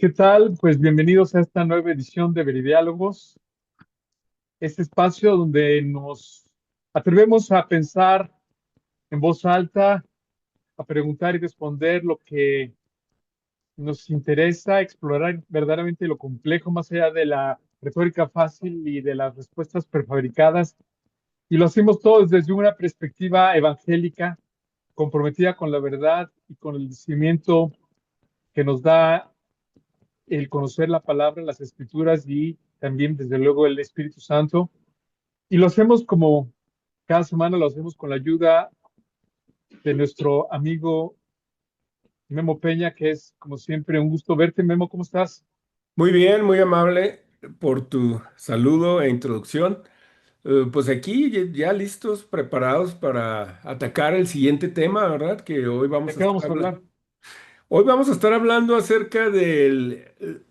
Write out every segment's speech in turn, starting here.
¿Qué tal? Pues bienvenidos a esta nueva edición de Veridiálogos, este espacio donde nos atrevemos a pensar en voz alta, a preguntar y responder lo que nos interesa, explorar verdaderamente lo complejo más allá de la retórica fácil y de las respuestas prefabricadas. Y lo hacemos todos desde una perspectiva evangélica, comprometida con la verdad y con el discernimiento que nos da el conocer la palabra, las escrituras y también, desde luego, el Espíritu Santo. Y lo hacemos como cada semana, lo hacemos con la ayuda de nuestro amigo Memo Peña, que es, como siempre, un gusto verte. Memo, ¿cómo estás? Muy bien, muy amable por tu saludo e introducción. Pues aquí ya listos, preparados para atacar el siguiente tema, ¿verdad? Que hoy ¿De vamos a qué estar vamos a hablando. hablar? Hoy vamos a estar hablando acerca del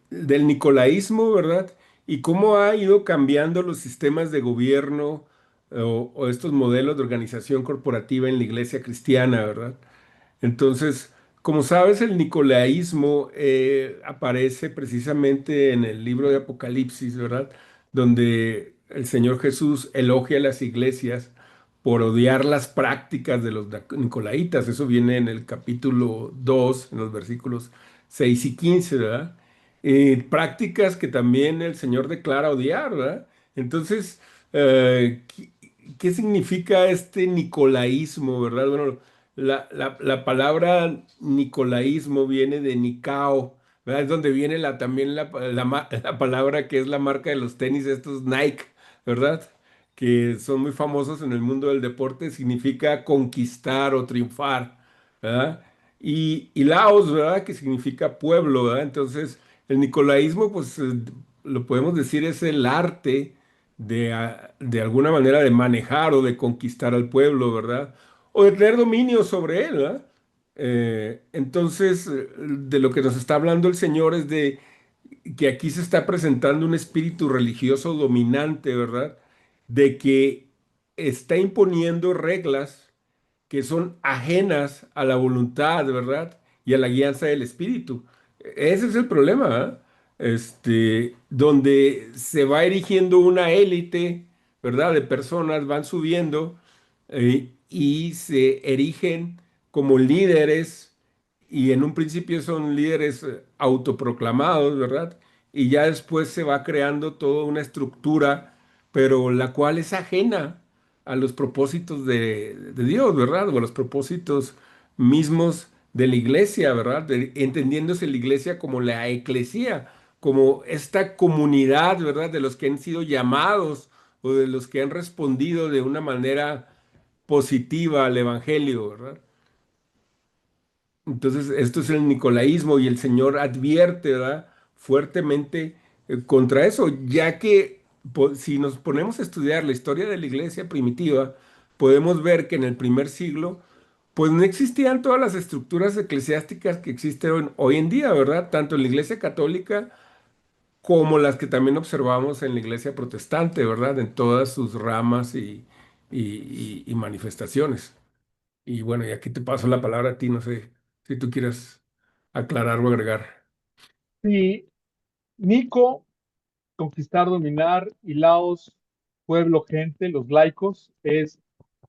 nicolaísmo, ¿verdad? Y cómo ha ido cambiando los sistemas de gobierno o estos modelos de organización corporativa en la iglesia cristiana, ¿verdad? Entonces, como sabes, el nicolaísmo aparece precisamente en el libro de Apocalipsis, ¿verdad? Donde el Señor Jesús elogia a las iglesias por odiar las prácticas de los nicolaitas. Eso viene en el capítulo 2, en los versículos 6 y 15, ¿verdad? Prácticas que también el Señor declara odiar, ¿verdad? Entonces, ¿qué significa este nicolaísmo, verdad? Bueno, la palabra nicolaísmo viene de Nicao, ¿verdad? Es donde viene también la palabra que es la marca de los tenis, estos Nike, ¿verdad? Que son muy famosos en el mundo del deporte, significa conquistar o triunfar, ¿verdad? Y Laos, ¿verdad? Que significa pueblo, ¿verdad? Entonces, el nicolaísmo, pues lo podemos decir, es el arte de alguna manera de manejar o de conquistar al pueblo, ¿verdad? O de tener dominio sobre él, ¿verdad? Entonces, de lo que nos está hablando el Señor es de que aquí se está presentando un espíritu religioso dominante, ¿verdad? De que está imponiendo reglas que son ajenas a la voluntad, ¿verdad? Y a la guianza del espíritu. Ese es el problema, ¿verdad? Donde se va erigiendo una élite, ¿verdad? De personas, van subiendo y se erigen como líderes y en un principio son líderes autoproclamados, ¿verdad? Y ya después se va creando toda una estructura, pero la cual es ajena a los propósitos de Dios, ¿verdad? O a los propósitos mismos de la iglesia, ¿verdad? Entendiéndose la iglesia como la eclesía, como esta comunidad, ¿verdad? De los que han sido llamados o de los que han respondido de una manera positiva al evangelio, ¿verdad? Entonces, esto es el nicolaísmo y el Señor advierte, ¿verdad? Fuertemente contra eso, ya que si nos ponemos a estudiar la historia de la iglesia primitiva, podemos ver que en el primer siglo, pues no existían todas las estructuras eclesiásticas que existen hoy en día, ¿verdad? Tanto en la iglesia católica como las que también observamos en la iglesia protestante, ¿verdad? En todas sus ramas y manifestaciones. Y bueno, y aquí te paso la palabra a ti, no sé si tú quieres aclarar o agregar. Sí, Nico, conquistar, dominar, y Laos, pueblo, gente, los laicos, es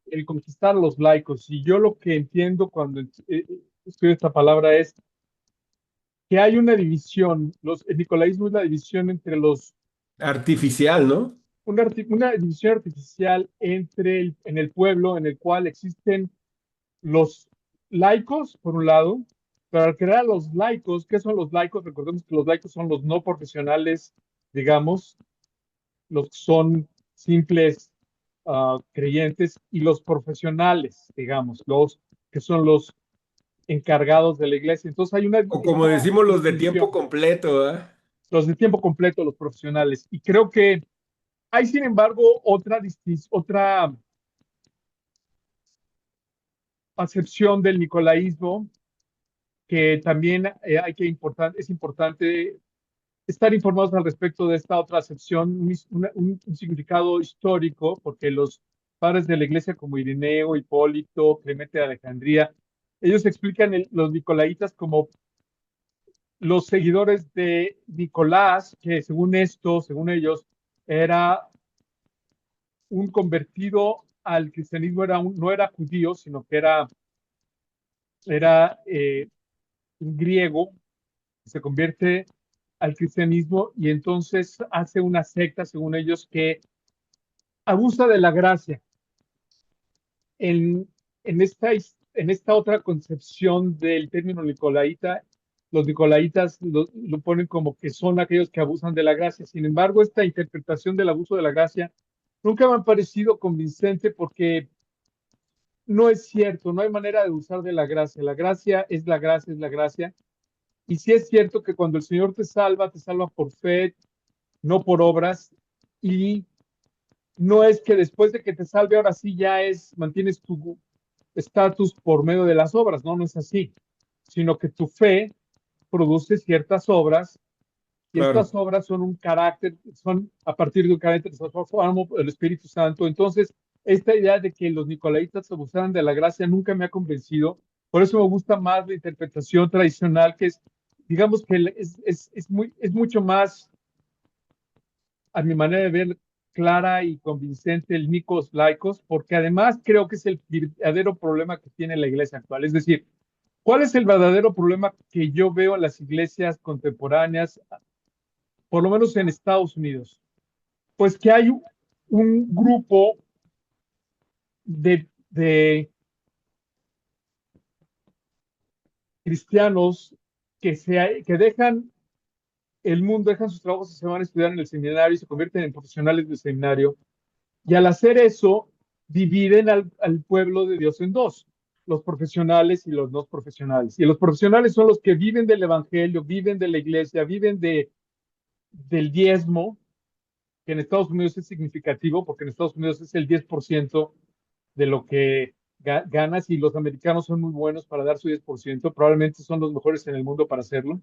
el conquistar a los laicos. Y yo lo que entiendo cuando estudio esta palabra es que hay una división, el nicolaísmo es la división entre Artificial, ¿no? una división artificial en el pueblo en el cual existen los laicos, por un lado, pero al crear a los laicos, ¿qué son los laicos? Recordemos que los laicos son los no profesionales, digamos, los que son simples creyentes, y los profesionales, digamos, los que son los encargados de la iglesia. Entonces hay O como esta decimos los de tiempo distinción, completo, ¿verdad? los de tiempo completo, los profesionales. Y creo que hay, sin embargo, otra acepción del nicolaísmo que también es importante estar informados al respecto de esta otra acepción, un significado histórico, porque los padres de la iglesia como Ireneo, Hipólito, Clemente de Alejandría, ellos explican los nicolaitas como los seguidores de Nicolás, que según esto, según ellos, era un convertido al cristianismo, no era judío, sino que era un griego, se convierte al cristianismo y entonces hace una secta, según ellos, que abusa de la gracia. En, en esta otra concepción del término nicolaita, los nicolaitas lo ponen como que son aquellos que abusan de la gracia. Sin embargo, esta interpretación del abuso de la gracia nunca me ha parecido convincente porque no es cierto, no hay manera de usar de la gracia. La gracia es la gracia, es la gracia. Y sí es cierto que cuando el Señor te salva por fe, no por obras. Y no es que después de que te salve, ahora sí ya mantienes tu estatus por medio de las obras, no, no es así, sino que tu fe produce ciertas obras y estas Claro. obras son un carácter, son a partir de un carácter transformado el Espíritu Santo. Entonces, esta idea de que los nicolaitas abusaran de la gracia nunca me ha convencido, por eso me gusta más la interpretación tradicional, que es, digamos que es mucho más, a mi manera de ver, clara y convincente el Nikos Laicos, porque además creo que es el verdadero problema que tiene la iglesia actual. Es decir, ¿cuál es el verdadero problema que yo veo en las iglesias contemporáneas, por lo menos en Estados Unidos? Pues que hay un grupo de cristianos que dejan el mundo, dejan sus trabajos y se van a estudiar en el seminario y se convierten en profesionales del seminario. Y al hacer eso, dividen al pueblo de Dios en dos, los profesionales y los no profesionales. Y los profesionales son los que viven del evangelio, viven de la iglesia, viven del diezmo, que en Estados Unidos es significativo, porque en Estados Unidos es el 10% de lo que ganas y los americanos son muy buenos para dar su 10%, probablemente son los mejores en el mundo para hacerlo.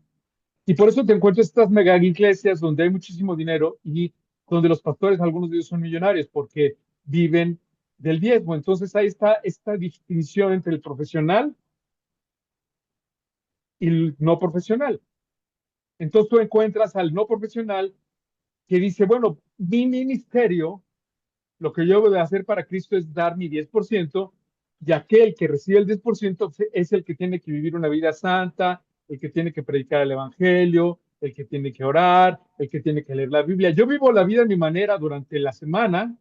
Y por eso te encuentras estas mega iglesias donde hay muchísimo dinero y donde los pastores, algunos de ellos son millonarios porque viven del diezmo. Entonces ahí está esta distinción entre el profesional y el no profesional. Entonces tú encuentras al no profesional que dice, bueno, mi ministerio, lo que yo debo de hacer para Cristo es dar mi 10%, y aquel que recibe el 10% es el que tiene que vivir una vida santa, el que tiene que predicar el Evangelio, el que tiene que orar, el que tiene que leer la Biblia. Yo vivo la vida a mi manera durante la semana,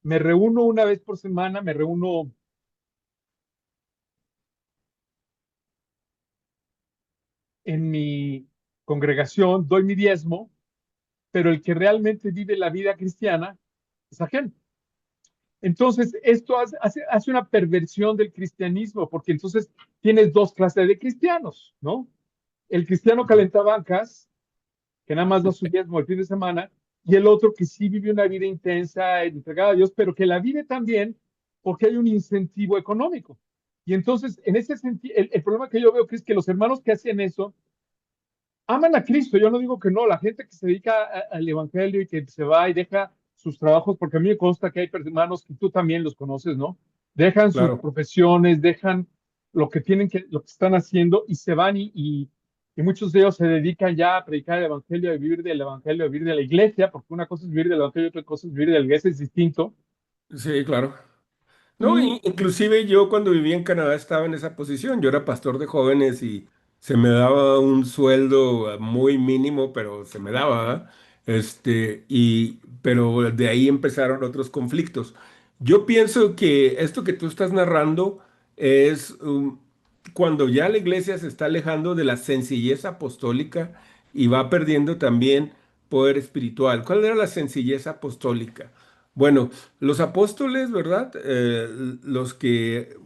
me reúno una vez por semana, me reúno en mi congregación, doy mi diezmo, pero el que realmente vive la vida cristiana es aquel. Entonces, esto hace una perversión del cristianismo, porque entonces tienes dos clases de cristianos, ¿no? El cristiano calentabancas, que nada más da su diezmo el fin de semana, y el otro que sí vive una vida intensa, entregada a Dios, pero que la vive también porque hay un incentivo económico. Y entonces, en ese sentido, el problema que yo veo que es que los hermanos que hacen eso aman a Cristo. Yo no digo que no, la gente que se dedica al evangelio y que se va y deja sus trabajos, porque a mí me consta que hay hermanos que tú también los conoces, ¿no? Dejan sus Claro. profesiones, dejan lo que están haciendo y se van y muchos de ellos se dedican ya a predicar el evangelio, a vivir del evangelio, a vivir de la iglesia, porque una cosa es vivir del evangelio y otra cosa es vivir de la iglesia, es distinto. Sí, claro. No, Y inclusive yo cuando vivía en Canadá estaba en esa posición. Yo era pastor de jóvenes y se me daba un sueldo muy mínimo, pero se me daba, ¿verdad? Pero de ahí empezaron otros conflictos. Yo pienso que esto que tú estás narrando es cuando ya la iglesia se está alejando de la sencillez apostólica y va perdiendo también poder espiritual. ¿Cuál era la sencillez apostólica? Bueno, los apóstoles, ¿verdad? Los que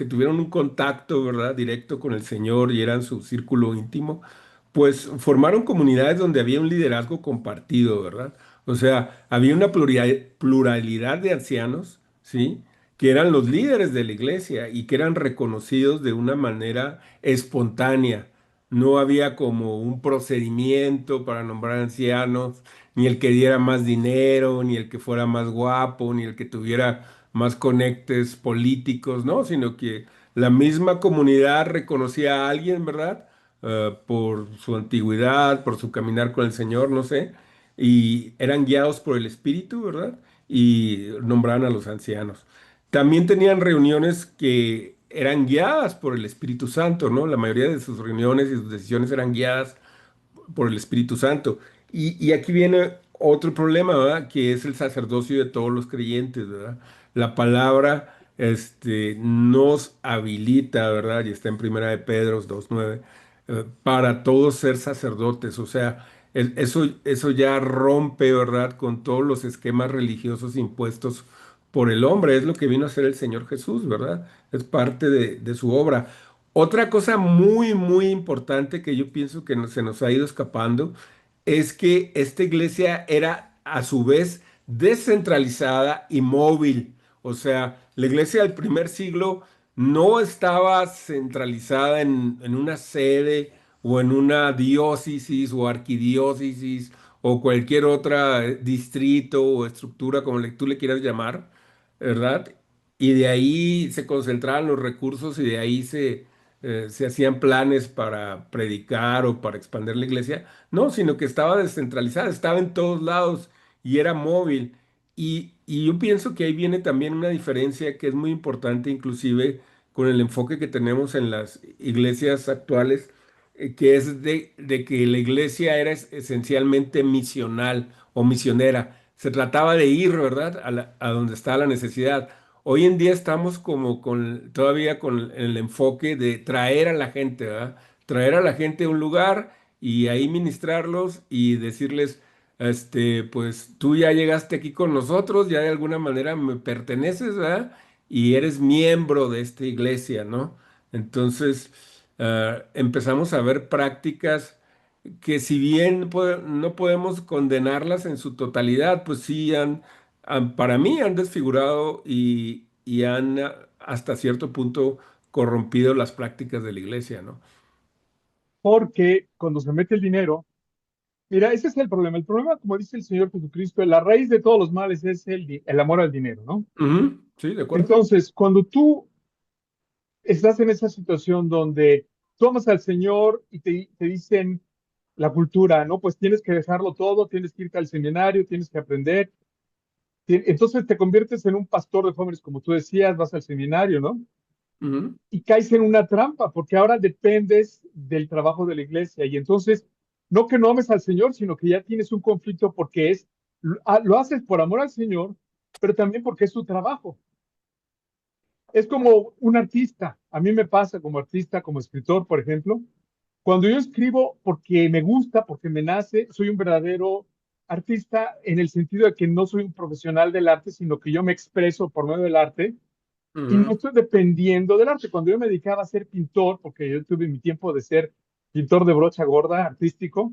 tuvieron un contacto, ¿verdad? Directo con el Señor y eran su círculo íntimo, pues formaron comunidades donde había un liderazgo compartido, ¿verdad? O sea, había una pluralidad de ancianos, ¿sí? Que eran los líderes de la iglesia y que eran reconocidos de una manera espontánea. No había como un procedimiento para nombrar ancianos, ni el que diera más dinero, ni el que fuera más guapo, ni el que tuviera más conectes políticos, ¿no? Sino que la misma comunidad reconocía a alguien, ¿verdad? por su antigüedad, por su caminar con el Señor, no sé, y eran guiados por el Espíritu, ¿verdad? Y nombraban a los ancianos. También tenían reuniones que eran guiadas por el Espíritu Santo, ¿no? La mayoría de sus reuniones y sus decisiones eran guiadas por el Espíritu Santo. Y aquí viene otro problema, ¿verdad? Que es el sacerdocio de todos los creyentes, ¿verdad? La palabra, nos habilita, ¿verdad? Y está en Primera de Pedro 2:9, para todos ser sacerdotes. O sea, eso ya rompe, ¿verdad? Con todos los esquemas religiosos impuestos por el hombre. Es lo que vino a hacer el Señor Jesús, ¿verdad? Es parte de su obra. Otra cosa muy, muy importante que yo pienso que se nos ha ido escapando es que esta iglesia era a su vez descentralizada y móvil. O sea, la iglesia del primer siglo no estaba centralizada en una sede o en una diócesis o arquidiócesis o cualquier otra distrito o estructura como tú le quieras llamar, ¿verdad? Y de ahí se concentraban los recursos y de ahí se hacían planes para predicar o para expandir la iglesia. No, sino que estaba descentralizada, estaba en todos lados y era móvil. Y yo pienso que ahí viene también una diferencia que es muy importante, inclusive con el enfoque que tenemos en las iglesias actuales, que es de que la iglesia era esencialmente misional o misionera. Se trataba de ir, ¿verdad? A donde está la necesidad. Hoy en día estamos como todavía con el enfoque de traer a la gente, ¿verdad? Traer a la gente a un lugar y ahí ministrarlos y decirles, pues tú ya llegaste aquí con nosotros, ya de alguna manera me perteneces, ¿verdad? Y eres miembro de esta iglesia, ¿no? Entonces, empezamos a ver prácticas que si bien no podemos condenarlas en su totalidad, pues sí para mí han desfigurado y han hasta cierto punto corrompido las prácticas de la iglesia, ¿no? Porque cuando se mete el dinero, mira, ese es el problema. El problema, como dice el Señor Jesucristo, la raíz de todos los males es el amor al dinero, ¿no? Ujú, sí, de acuerdo. Entonces, cuando tú estás en esa situación donde tú amas al Señor y te dicen la cultura, ¿no? Pues tienes que dejarlo todo, tienes que irte al seminario, tienes que aprender. Entonces te conviertes en un pastor de jóvenes, como tú decías, vas al seminario, ¿no? Ujú, Y caes en una trampa, porque ahora dependes del trabajo de la iglesia. Y entonces, no que no ames al Señor, sino que ya tienes un conflicto porque lo haces por amor al Señor, pero también porque es tu trabajo. Es como un artista. A mí me pasa como artista, como escritor, por ejemplo. Cuando yo escribo porque me gusta, porque me nace, soy un verdadero artista en el sentido de que no soy un profesional del arte, sino que yo me expreso por medio del arte y no ujú, estoy dependiendo del arte. Cuando yo me dedicaba a ser pintor, porque yo tuve mi tiempo de ser pintor de brocha gorda, artístico,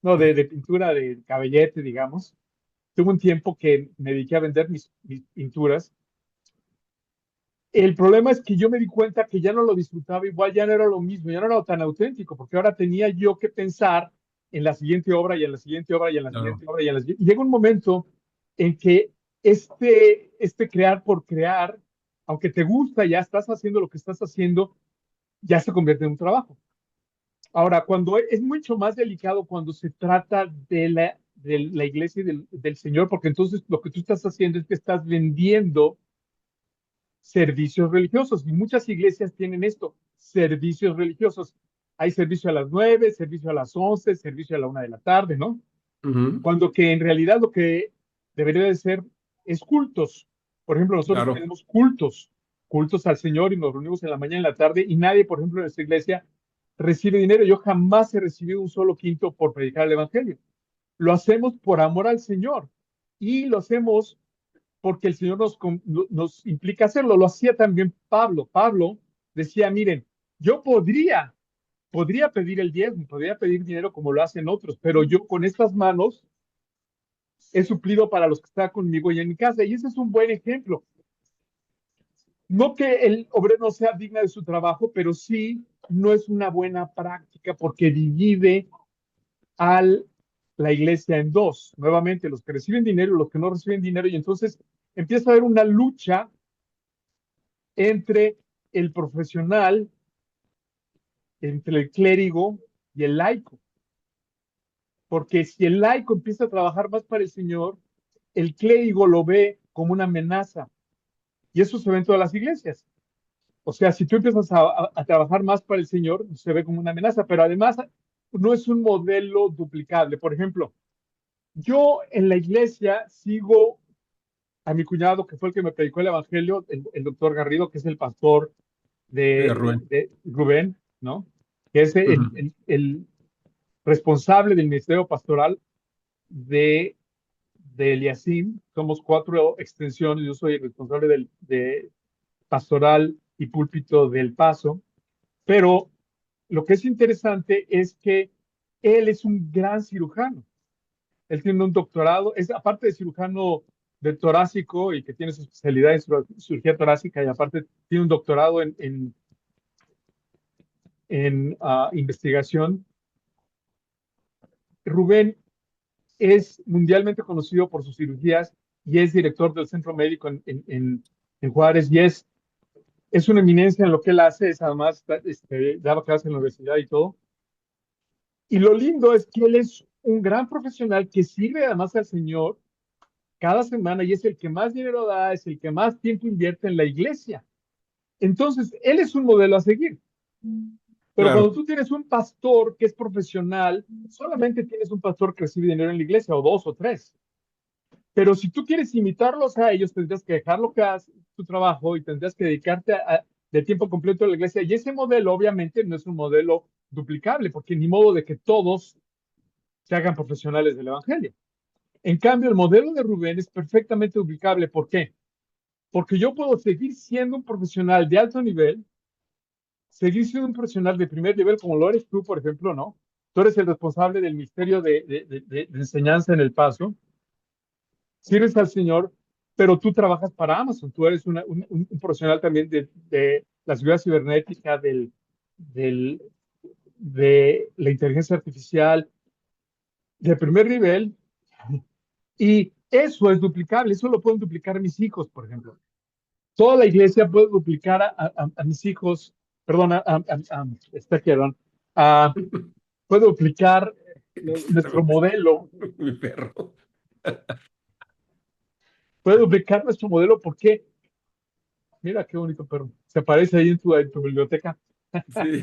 no, de pintura de cabellete, digamos, tuve un tiempo que me dediqué a vender mis pinturas. El problema es que yo me di cuenta que ya no lo disfrutaba igual, ya no era lo mismo, ya no era tan auténtico, porque ahora tenía yo que pensar en la siguiente obra y en la siguiente obra y en la claro. siguiente obra y en la siguiente. Y llega un momento en que este crear por crear, aunque te gusta, ya estás haciendo lo que estás haciendo, ya se convierte en un trabajo. Ahora, cuando es mucho más delicado cuando se trata de la iglesia y del Señor, porque entonces lo que tú estás haciendo es que estás vendiendo servicios religiosos y muchas iglesias tienen esto, servicios religiosos. Hay servicio a las 9, servicio a las 11, servicio a la 1 de la tarde, ¿no? Ujú, Cuando que en realidad lo que debería de ser es cultos. Por ejemplo, nosotros claro. tenemos cultos, cultos al Señor y nos reunimos en la mañana y en la tarde y nadie, por ejemplo, en nuestra iglesia recibe dinero. Yo jamás he recibido un solo quinto por predicar el Evangelio. Lo hacemos por amor al Señor y lo hacemos porque el Señor nos implica hacerlo. Lo hacía también Pablo. Pablo decía, miren, yo podría pedir el diezmo, podría pedir dinero como lo hacen otros, pero yo con estas manos he suplido para los que están conmigo y en mi casa. Y ese es un buen ejemplo. No que el obrero no sea digna de su trabajo, pero sí no es una buena práctica porque divide a la iglesia en dos. Nuevamente, los que reciben dinero y los que no reciben dinero. Y entonces empieza a haber una lucha entre el profesional entre el clérigo y el laico. Porque si el laico empieza a trabajar más para el Señor, el clérigo lo ve como una amenaza. Y eso se ve en todas las iglesias. O sea, si tú empiezas a trabajar más para el Señor, se ve como una amenaza, pero además no es un modelo duplicable. Por ejemplo, yo en la iglesia sigo a mi cuñado, que fue el que me predicó el Evangelio, el doctor Garrido, que es el pastor Rubén. de Rubén, ¿no? Que es Ujú. el responsable del ministerio pastoral de, de Eliasim. Somos 4 extensiones, yo soy el responsable de pastoral y púlpito del Paso, pero lo que es interesante es que él es un gran cirujano. Él tiene un doctorado, es aparte de cirujano de torácico y que tiene su especialidad en cirugía torácica y aparte tiene un doctorado en investigación. Rubén es mundialmente conocido por sus cirugías y es director del centro médico en Juárez y es una eminencia en lo que él hace, es además, daba clases en la universidad y todo. Y lo lindo es que él es un gran profesional que sirve además al Señor cada semana y es el que más dinero da, es el que más tiempo invierte en la iglesia. Entonces, él es un modelo a seguir. Pero cuando Claro, tú tienes un pastor que es profesional, solamente tienes un pastor que recibe dinero en la iglesia, o 2 o 3. Pero si tú quieres imitarlos a ellos, tendrías que dejar lo que haces, tu trabajo, y tendrías que dedicarte de tiempo completo a la iglesia. Y ese modelo, obviamente, no es un modelo duplicable, porque ni modo de que todos se hagan profesionales del evangelio. En cambio, el modelo de Rubén es perfectamente duplicable. ¿Por qué? Porque yo puedo seguir siendo un profesional de alto nivel, seguir siendo un profesional de primer nivel, como lo eres tú, por ejemplo, ¿no? Tú eres el responsable del misterio de enseñanza en El Paso, sirves al Señor, pero tú trabajas para Amazon, tú eres un profesional también de la seguridad cibernética, del, de la inteligencia artificial de primer nivel, y eso es duplicable, eso lo pueden duplicar mis hijos, por ejemplo. Toda la iglesia puede duplicar a mis hijos, perdón, está aquí, perdón, a- puede duplicar aquí está nuestro modelo, mi perro. puede duplicar nuestro modelo porque, mira qué bonito perro, se aparece ahí en tu biblioteca. Sí.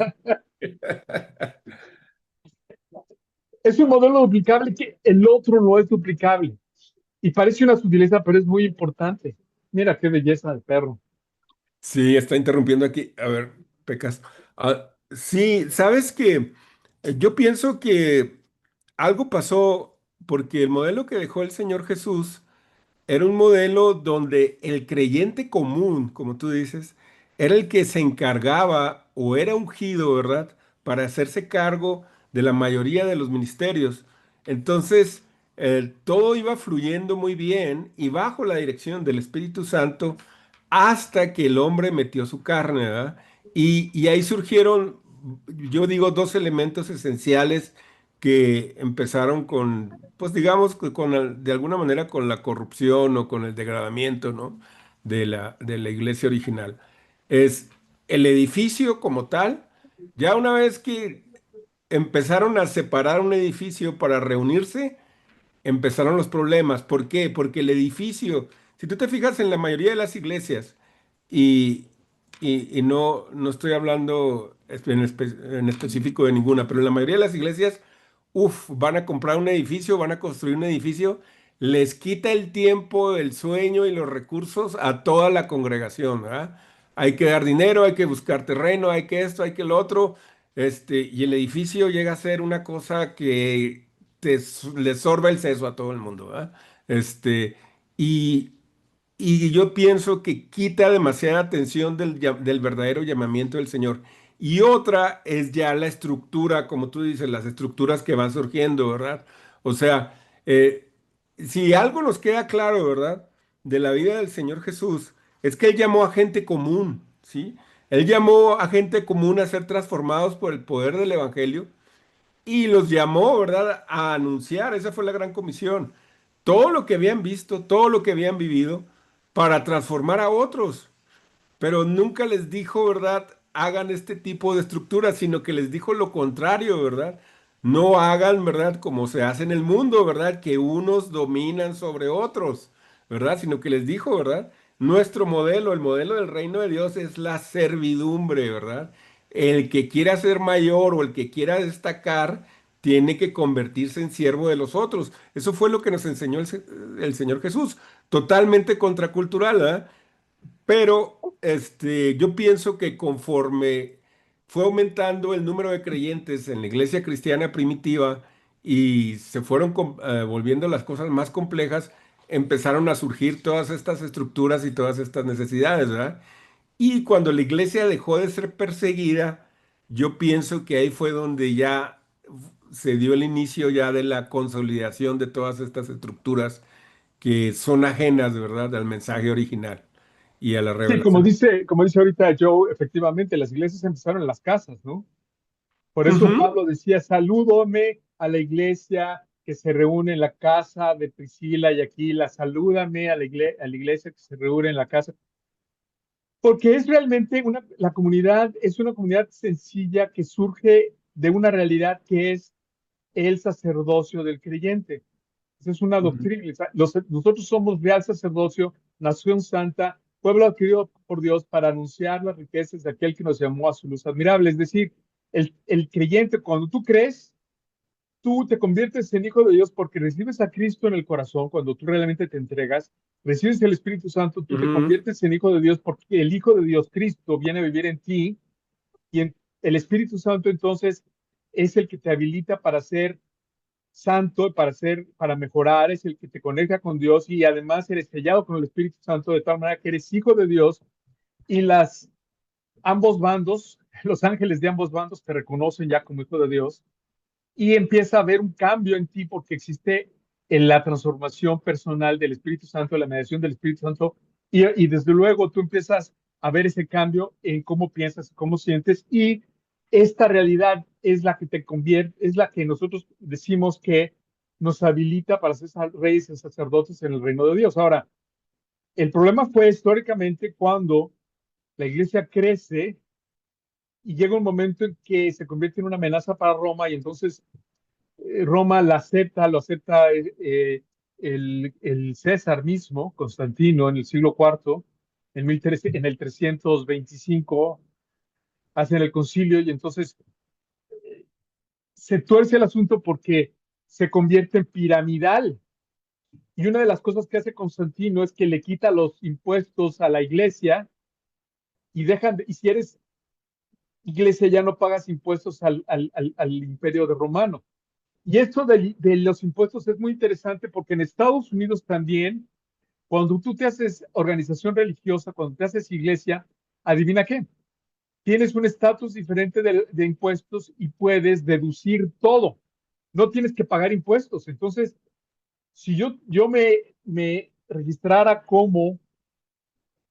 Es un modelo duplicable que el otro no es duplicable. Y parece una sutileza, pero es muy importante. Mira qué belleza de perro. Sí, está interrumpiendo aquí. A ver, Pecas. Sí, sabes que yo pienso que algo pasó porque el modelo que dejó el Señor Jesús era un modelo donde el creyente común, como tú dices, era el que se encargaba o era ungido, ¿verdad? Para hacerse cargo de la mayoría de los ministerios. Entonces, todo iba fluyendo muy bien y bajo la dirección del Espíritu Santo hasta que el hombre metió su carne, ¿verdad? Y ahí surgieron, yo digo, dos elementos esenciales que empezaron con, pues digamos, de alguna manera con la corrupción o con el degradamiento, ¿no? De la iglesia original. Es el edificio como tal, ya una vez que empezaron a separar un edificio para reunirse, empezaron los problemas. ¿Por qué? Porque el edificio, si tú te fijas en la mayoría de las iglesias, y, y no estoy hablando en específico de ninguna, pero en la mayoría de las iglesias, van a comprar un edificio, van a construir un edificio, les quita el tiempo, el sueño y los recursos a toda la congregación, ¿verdad? Hay que dar dinero, hay que buscar terreno, hay que esto, hay que lo otro, y el edificio llega a ser una cosa que le sorba el seso a todo el mundo, ¿verdad? Y, y yo pienso que quita demasiada atención del verdadero llamamiento del Señor. Y otra es ya la estructura, como tú dices, las estructuras que van surgiendo, ¿verdad? O sea, si algo nos queda claro, ¿verdad? De la vida del Señor Jesús, es que Él llamó a gente común, ¿sí? Él llamó a gente común a ser transformados por el poder del Evangelio y los llamó, ¿verdad?, a anunciar. Esa fue la gran comisión. Todo lo que habían visto, todo lo que habían vivido, para transformar a otros. Pero nunca les dijo, ¿verdad? hagan este tipo de estructuras, sino que les dijo lo contrario, ¿verdad? No hagan, ¿verdad? Como se hace en el mundo, ¿verdad? Que unos dominan sobre otros, ¿verdad? Sino que les dijo, ¿verdad? Nuestro modelo, el modelo del reino de Dios es la servidumbre, ¿verdad? El que quiera ser mayor o el que quiera destacar tiene que convertirse en siervo de los otros. Eso fue lo que nos enseñó el Señor Jesús. Totalmente contracultural, ¿verdad? Pero yo pienso que conforme fue aumentando el número de creyentes en la iglesia cristiana primitiva y se fueron volviendo las cosas más complejas, empezaron a surgir todas estas estructuras y todas estas necesidades, ¿verdad? Y cuando la iglesia dejó de ser perseguida, yo pienso que ahí fue donde ya se dio el inicio ya de la consolidación de todas estas estructuras que son ajenas, ¿verdad?, al mensaje original y a la Sí, revelación. como dice ahorita Joe, efectivamente, las iglesias empezaron en las casas, ¿no? Por eso Ujú. Pablo decía, salúdame a la iglesia que se reúne en la casa de Priscila y Aquila, salúdame a la iglesia que se reúne en la casa, porque es realmente la comunidad, es una comunidad sencilla que surge de una realidad que es el sacerdocio del creyente. Esa es una Ujú. doctrina. Nosotros somos real sacerdocio, nación santa, pueblo adquirido por Dios para anunciar las riquezas de aquel que nos llamó a su luz admirable. Es decir, el creyente, cuando tú crees, tú te conviertes en hijo de Dios porque recibes a Cristo en el corazón, cuando tú realmente te entregas, recibes el Espíritu Santo, tú te Ujú. conviertes en hijo de Dios porque el Hijo de Dios, Cristo, viene a vivir en ti y el Espíritu Santo entonces es el que te habilita para ser santo, para mejorar, es el que te conecta con Dios y además eres sellado con el Espíritu Santo de tal manera que eres hijo de Dios y ambos bandos, los ángeles de ambos bandos te reconocen ya como hijo de Dios y empieza a haber un cambio en ti porque existe en la transformación personal del Espíritu Santo, la mediación del Espíritu Santo y desde luego tú empiezas a ver ese cambio en cómo piensas, cómo sientes y esta realidad es la que te convierte, es la que nosotros decimos que nos habilita para ser reyes y sacerdotes en el reino de Dios. Ahora, el problema fue históricamente cuando la iglesia crece y llega un momento en que se convierte en una amenaza para Roma y entonces Roma lo acepta el César mismo, Constantino, en el siglo IV, en el 325, hacen el concilio y entonces se tuerce el asunto porque se convierte en piramidal. Y una de las cosas que hace Constantino es que le quita los impuestos a la iglesia y si eres iglesia ya no pagas impuestos al imperio de romano. Y esto de los impuestos es muy interesante porque en Estados Unidos también, cuando tú te haces organización religiosa, cuando te haces iglesia, adivina qué, tienes un estatus diferente de impuestos y puedes deducir todo. No tienes que pagar impuestos. Entonces, si yo me registrara como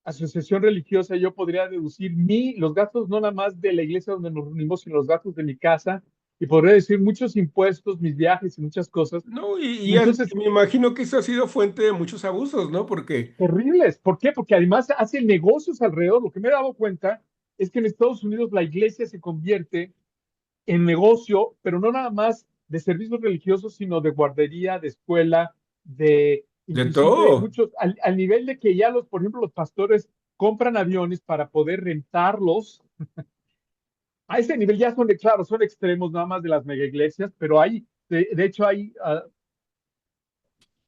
asociación religiosa, yo podría deducir los gastos no nada más de la iglesia donde nos reunimos, sino los gastos de mi casa y podría decir muchos impuestos, mis viajes y muchas cosas. No, Y entonces me imagino que eso ha sido fuente de muchos abusos, ¿no? Porque, terribles. ¿Por qué? Porque además hacen negocios alrededor. Lo que me he dado cuenta es que en Estados Unidos la iglesia se convierte en negocio, pero no nada más de servicios religiosos, sino de guardería, de escuela, de de inclusive todo. muchos, al nivel de que ya por ejemplo, los pastores compran aviones para poder rentarlos. A ese nivel ya claro, son extremos nada más de las mega iglesias, pero de hecho,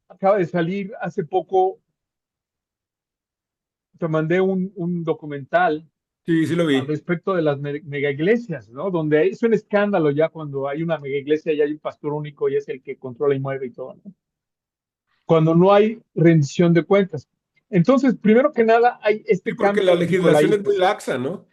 acaba de salir hace poco, te mandé un documental Sí, sí lo al vi. respecto de las mega iglesias, ¿no? Donde es un escándalo ya cuando hay una mega iglesia y hay un pastor único y es el que controla y mueve y todo, ¿no? Cuando no hay rendición de cuentas. Entonces, primero que nada, hay Sí, este porque cambio la de los legislación es muy nicolaítas. laxa, ¿no?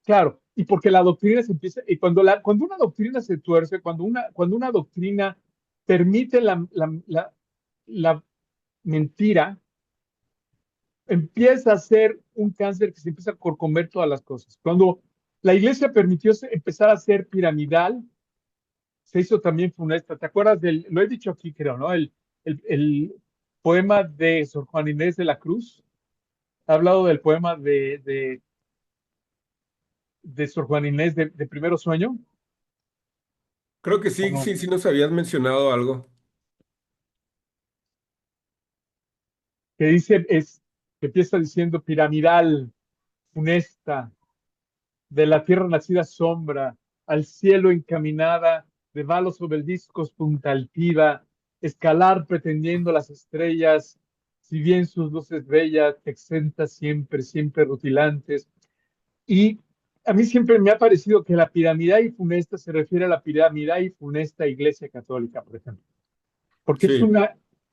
Claro, y porque la doctrina se empieza, y cuando una doctrina se tuerce, cuando una doctrina permite la mentira, empieza a ser un cáncer que se empieza a comer todas las cosas. Cuando la iglesia permitió empezar a ser piramidal, se hizo también funesta. ¿Te acuerdas lo he dicho aquí, creo, ¿no? El poema de Sor Juan Inés de la Cruz. Ha hablado del poema de Sor Juana Inés de Primero Sueño? Creo que ¿O sí, no? sí, sí nos habías mencionado algo. Que dice, que empieza diciendo piramidal, funesta, de la tierra nacida sombra, al cielo encaminada, de balos obeliscos punta altiva, escalar pretendiendo las estrellas, si bien sus luces bellas te exentas siempre, siempre rutilantes. Y a mí siempre me ha parecido que la piramidal y funesta se refiere a la piramidal y funesta Iglesia Católica, por ejemplo, porque Sí,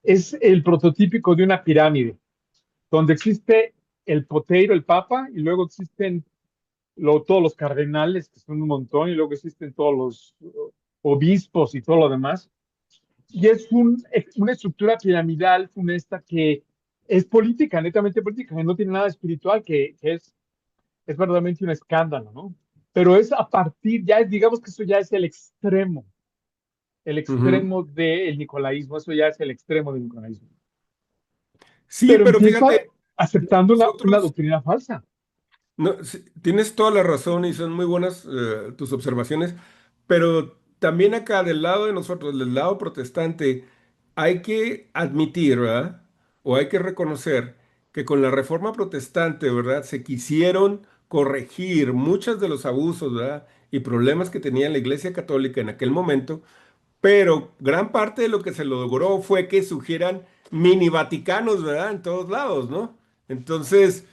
es el prototípico de una pirámide, donde existe el poteiro, el papa, y luego existen todos los cardenales, que son un montón, y luego existen todos los obispos y todo lo demás. Y es una estructura piramidal funesta que es política, netamente política, que no tiene nada espiritual, es verdaderamente un escándalo, ¿no? Pero es a partir, ya digamos que eso ya es el ujú. extremo del nicolaísmo, eso ya es el extremo del nicolaísmo. Sí, Pero pero empieza fíjate, aceptando una nosotros, doctrina falsa. no, sí, tienes toda la razón y son muy buenas tus observaciones, pero también acá del lado de nosotros, del lado protestante, hay que admitir, ¿verdad? O hay que reconocer que con la reforma protestante, ¿verdad? Se quisieron corregir muchos de los abusos, ¿verdad? Y problemas que tenía la Iglesia Católica en aquel momento. Pero gran parte de lo que se logró fue que surgieran mini Vaticanos, ¿verdad? En todos lados, ¿no? Entonces,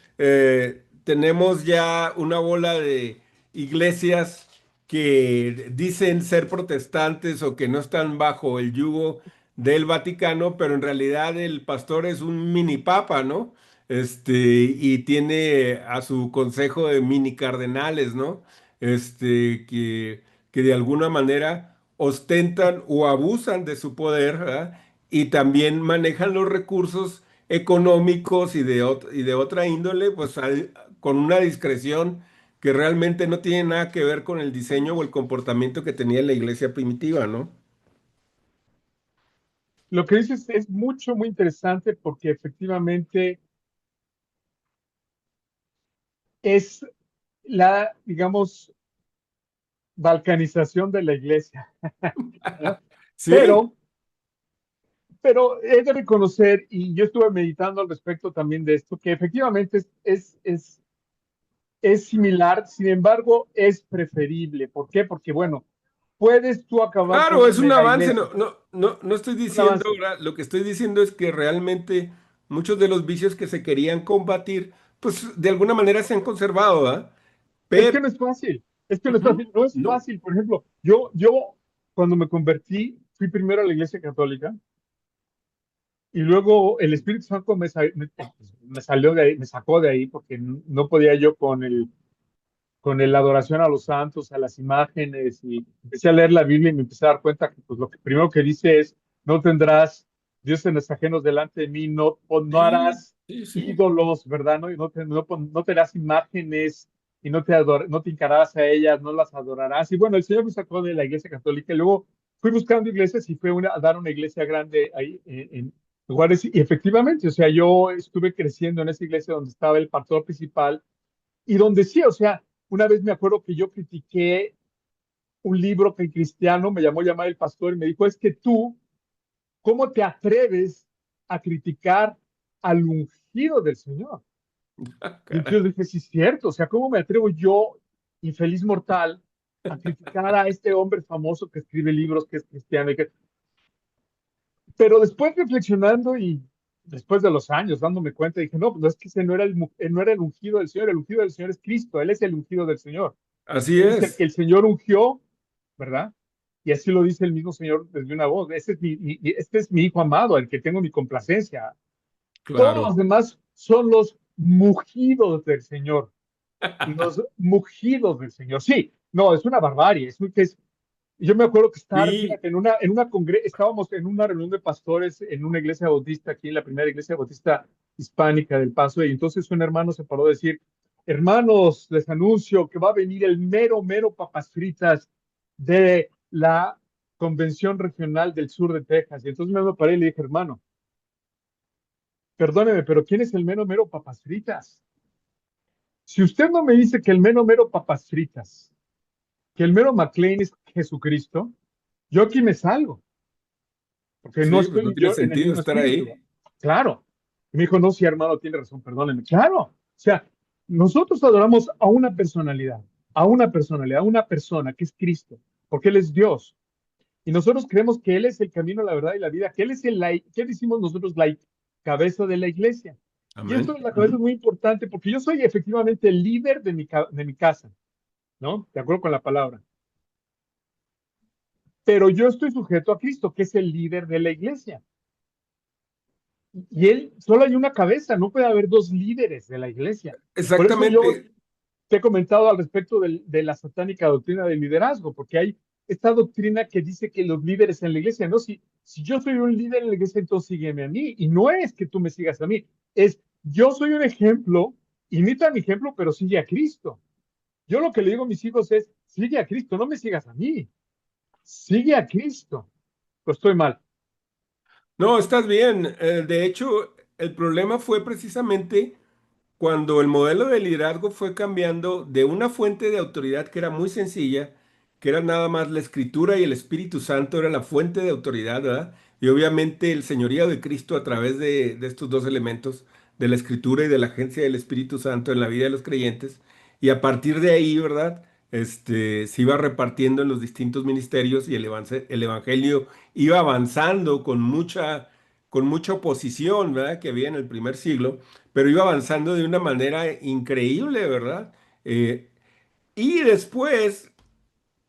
tenemos ya una bola de iglesias que dicen ser protestantes o que no están bajo el yugo del Vaticano, pero en realidad el pastor es un mini papa, ¿no? Y tiene a su consejo de mini cardenales, ¿no? Que de alguna manera ostentan o abusan de su poder, ¿verdad? Y también manejan los recursos económicos y de otra índole, pues con una discreción que realmente no tiene nada que ver con el diseño o el comportamiento que tenía la iglesia primitiva, ¿no? Lo que dices es mucho, muy interesante porque efectivamente es la, digamos, balcanización de la iglesia, ¿no? Sí, Pero, pero he de reconocer, y yo estuve meditando al respecto también de esto, que efectivamente es similar, sin embargo, es preferible. ¿Por qué? Porque, bueno, puedes tú acabar con claro, una es un mega avance. iglesia, No estoy un diciendo, avance. ¿verdad? Lo que estoy diciendo es que realmente muchos de los vicios que se querían combatir, pues de alguna manera se han conservado, ¿verdad? Es Pero, que no es fácil, es que no es ujú, fácil, no es no, fácil. Por ejemplo, yo cuando me convertí, fui primero a la iglesia católica. Y luego el Espíritu Santo me salió de ahí, me sacó de ahí porque no podía yo con la adoración a los santos, a las imágenes, y empecé a leer la Biblia y me empecé a dar cuenta que pues, lo que primero que dice es, no tendrás dioses ajenos delante de mí, no sí, harás sí, sí. ídolos, ¿verdad? No, no te harás imágenes y no te hincarás a ellas, no las adorarás. Y bueno, el Señor me sacó de la iglesia católica y luego fui buscando iglesias y fue a dar una iglesia grande ahí en lugares. Y efectivamente, o sea, yo estuve creciendo en esa iglesia donde estaba el pastor principal y donde sí, o sea, una vez me acuerdo que yo critiqué un libro que el cristiano me llamó llamar el pastor y me dijo, es que tú, ¿cómo te atreves a criticar al ungido del Señor? Ah, Y caray. entonces dije, sí, es cierto, o sea, ¿cómo me atrevo yo, infeliz mortal, a criticar a este hombre famoso que escribe libros, que es cristiano? Pero después reflexionando y después de los años dándome cuenta, dije, no, pues no es que ese no era el ungido del Señor, el ungido del Señor es Cristo, Él es el ungido del Señor. Así Él es el que es, el Señor ungió, ¿verdad? Y así lo dice el mismo Señor desde una voz. Este es mi hijo amado, el que tengo mi complacencia. Todos los claro. demás son los mugidos del Señor. Los mugidos del Señor. Sí, no, es una barbarie. Yo me acuerdo que Sí, fíjate, estábamos en una reunión de pastores en una iglesia bautista aquí, en la primera iglesia bautista hispánica del Paso, y entonces un hermano se paró a decir, hermanos, les anuncio que va a venir el mero, mero papas fritas de la Convención Regional del Sur de Texas. Y entonces me paré y le dije, hermano, perdóneme, pero ¿quién es el mero, mero papas fritas? Si usted no me dice que el mero mero papas fritas, que el mero McLean es Jesucristo, yo aquí me salgo, porque no Sí, pues no estoy tiene yo en el sentido mismo estar espíritu. ahí. Claro. Y me dijo, no, sí, hermano, tiene razón, perdóneme. Claro. O sea, nosotros adoramos a una personalidad, a una persona que es Cristo, porque Él es Dios. Y nosotros creemos que Él es el camino, la verdad y la vida, que Él es ¿qué decimos nosotros? La cabeza de la iglesia. Y esto Amén. de la cabeza Ujú. es muy importante porque yo soy efectivamente el líder de mi casa, ¿no? De acuerdo con la palabra. Pero yo estoy sujeto a Cristo, que es el líder de la iglesia. Y Él, solo hay una cabeza, no puede haber dos líderes de la iglesia. Por eso yo Exactamente. te he comentado al respecto de la satánica doctrina del liderazgo, porque hay esta doctrina que dice que los líderes en la iglesia, no, si yo soy un líder en la iglesia, entonces sígueme a mí. Y no es que tú me sigas a mí, es yo soy un ejemplo, imita mi ejemplo, pero sigue a Cristo. Yo lo que le digo a mis hijos es, sigue a Cristo, no me sigas a mí, sigue a Cristo. Pues estoy mal. No, estás bien. De hecho, el problema fue precisamente cuando el modelo de liderazgo fue cambiando de una fuente de autoridad que era muy sencilla, que era nada más la escritura y el Espíritu Santo era la fuente de autoridad, ¿verdad? Y obviamente el señorío de Cristo a través de estos dos elementos, de la escritura y de la agencia del Espíritu Santo en la vida de los creyentes. Y a partir de ahí, ¿verdad? Se iba repartiendo en los distintos ministerios y el evangelio iba avanzando con mucha oposición, ¿verdad? Que había en el primer siglo, pero iba avanzando de una manera increíble, ¿verdad? Eh, y después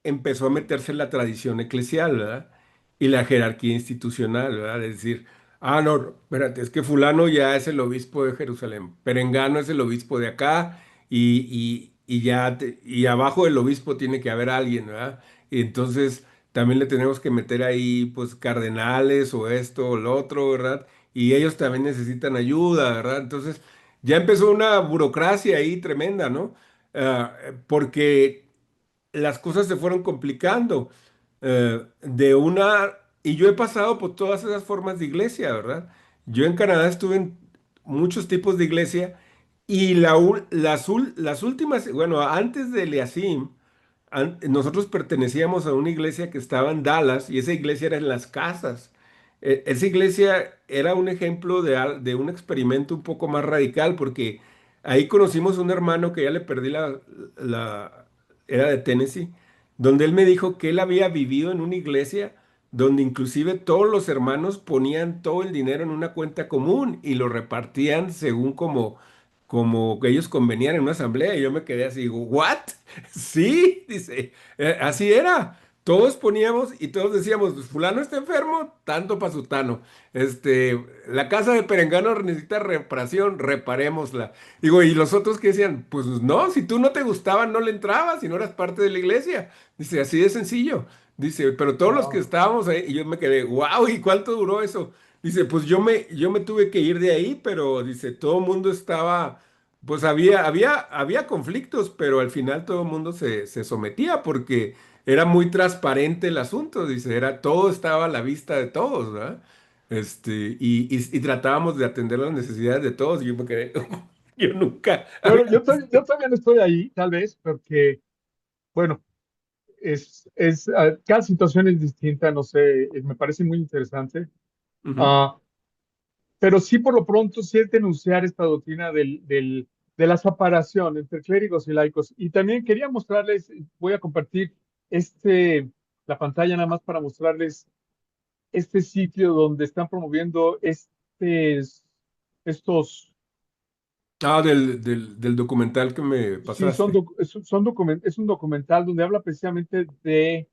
empezó a meterse en la tradición eclesial, ¿verdad? Y la jerarquía institucional, ¿verdad? Es decir, no, espérate, es que fulano ya es el obispo de Jerusalén, Perengano es el obispo de acá y abajo del obispo tiene que haber alguien, ¿verdad? Y entonces también le tenemos que meter ahí, pues, cardenales o esto o lo otro, ¿verdad? Y ellos también necesitan ayuda, ¿verdad? Entonces ya empezó una burocracia ahí tremenda, ¿no? Porque las cosas se fueron complicando. Y yo he pasado por todas esas formas de iglesia, ¿verdad? Yo en Canadá estuve en muchos tipos de iglesia y las últimas, bueno, antes de Eliasim, nosotros pertenecíamos a una iglesia que estaba en Dallas y esa iglesia era en las casas. Esa iglesia era un ejemplo de un experimento un poco más radical porque ahí conocimos un hermano que ya le perdí era de Tennessee, donde él me dijo que él había vivido en una iglesia donde inclusive todos los hermanos ponían todo el dinero en una cuenta común y lo repartían según como que ellos convenían en una asamblea. Y yo me quedé así, digo, ¿what? Sí, dice, así era. Todos poníamos y todos decíamos, "Pues, fulano está enfermo, tanto para sutano. La casa de Perengano necesita reparación, reparémosla. Digo, y los otros que decían, pues no, si tú no te gustaban, no le entrabas, si no eras parte de la iglesia. Dice, así de sencillo. Dice, pero todos los que Wow. estábamos ahí, y yo me quedé, wow, ¿y cuánto duró eso? Dice, pues yo me tuve que ir de ahí, pero dice, todo el mundo estaba, pues había conflictos, pero al final todo el mundo se sometía porque era muy transparente el asunto, dice, todo estaba a la vista de todos, ¿verdad? Y tratábamos de atender las necesidades de todos, y yo me quedé, yo nunca Bueno, había yo visto. también estoy ahí, tal vez, porque, bueno, cada situación es distinta, no sé, me parece muy interesante. Ujú. Ah, pero sí, por lo pronto, sí es denunciar esta doctrina de la separación entre clérigos y laicos. Y también quería mostrarles, voy a compartir la pantalla nada más para mostrarles este sitio donde están promoviendo estos, Del documental que me sí, pasaste. es un documental donde habla precisamente de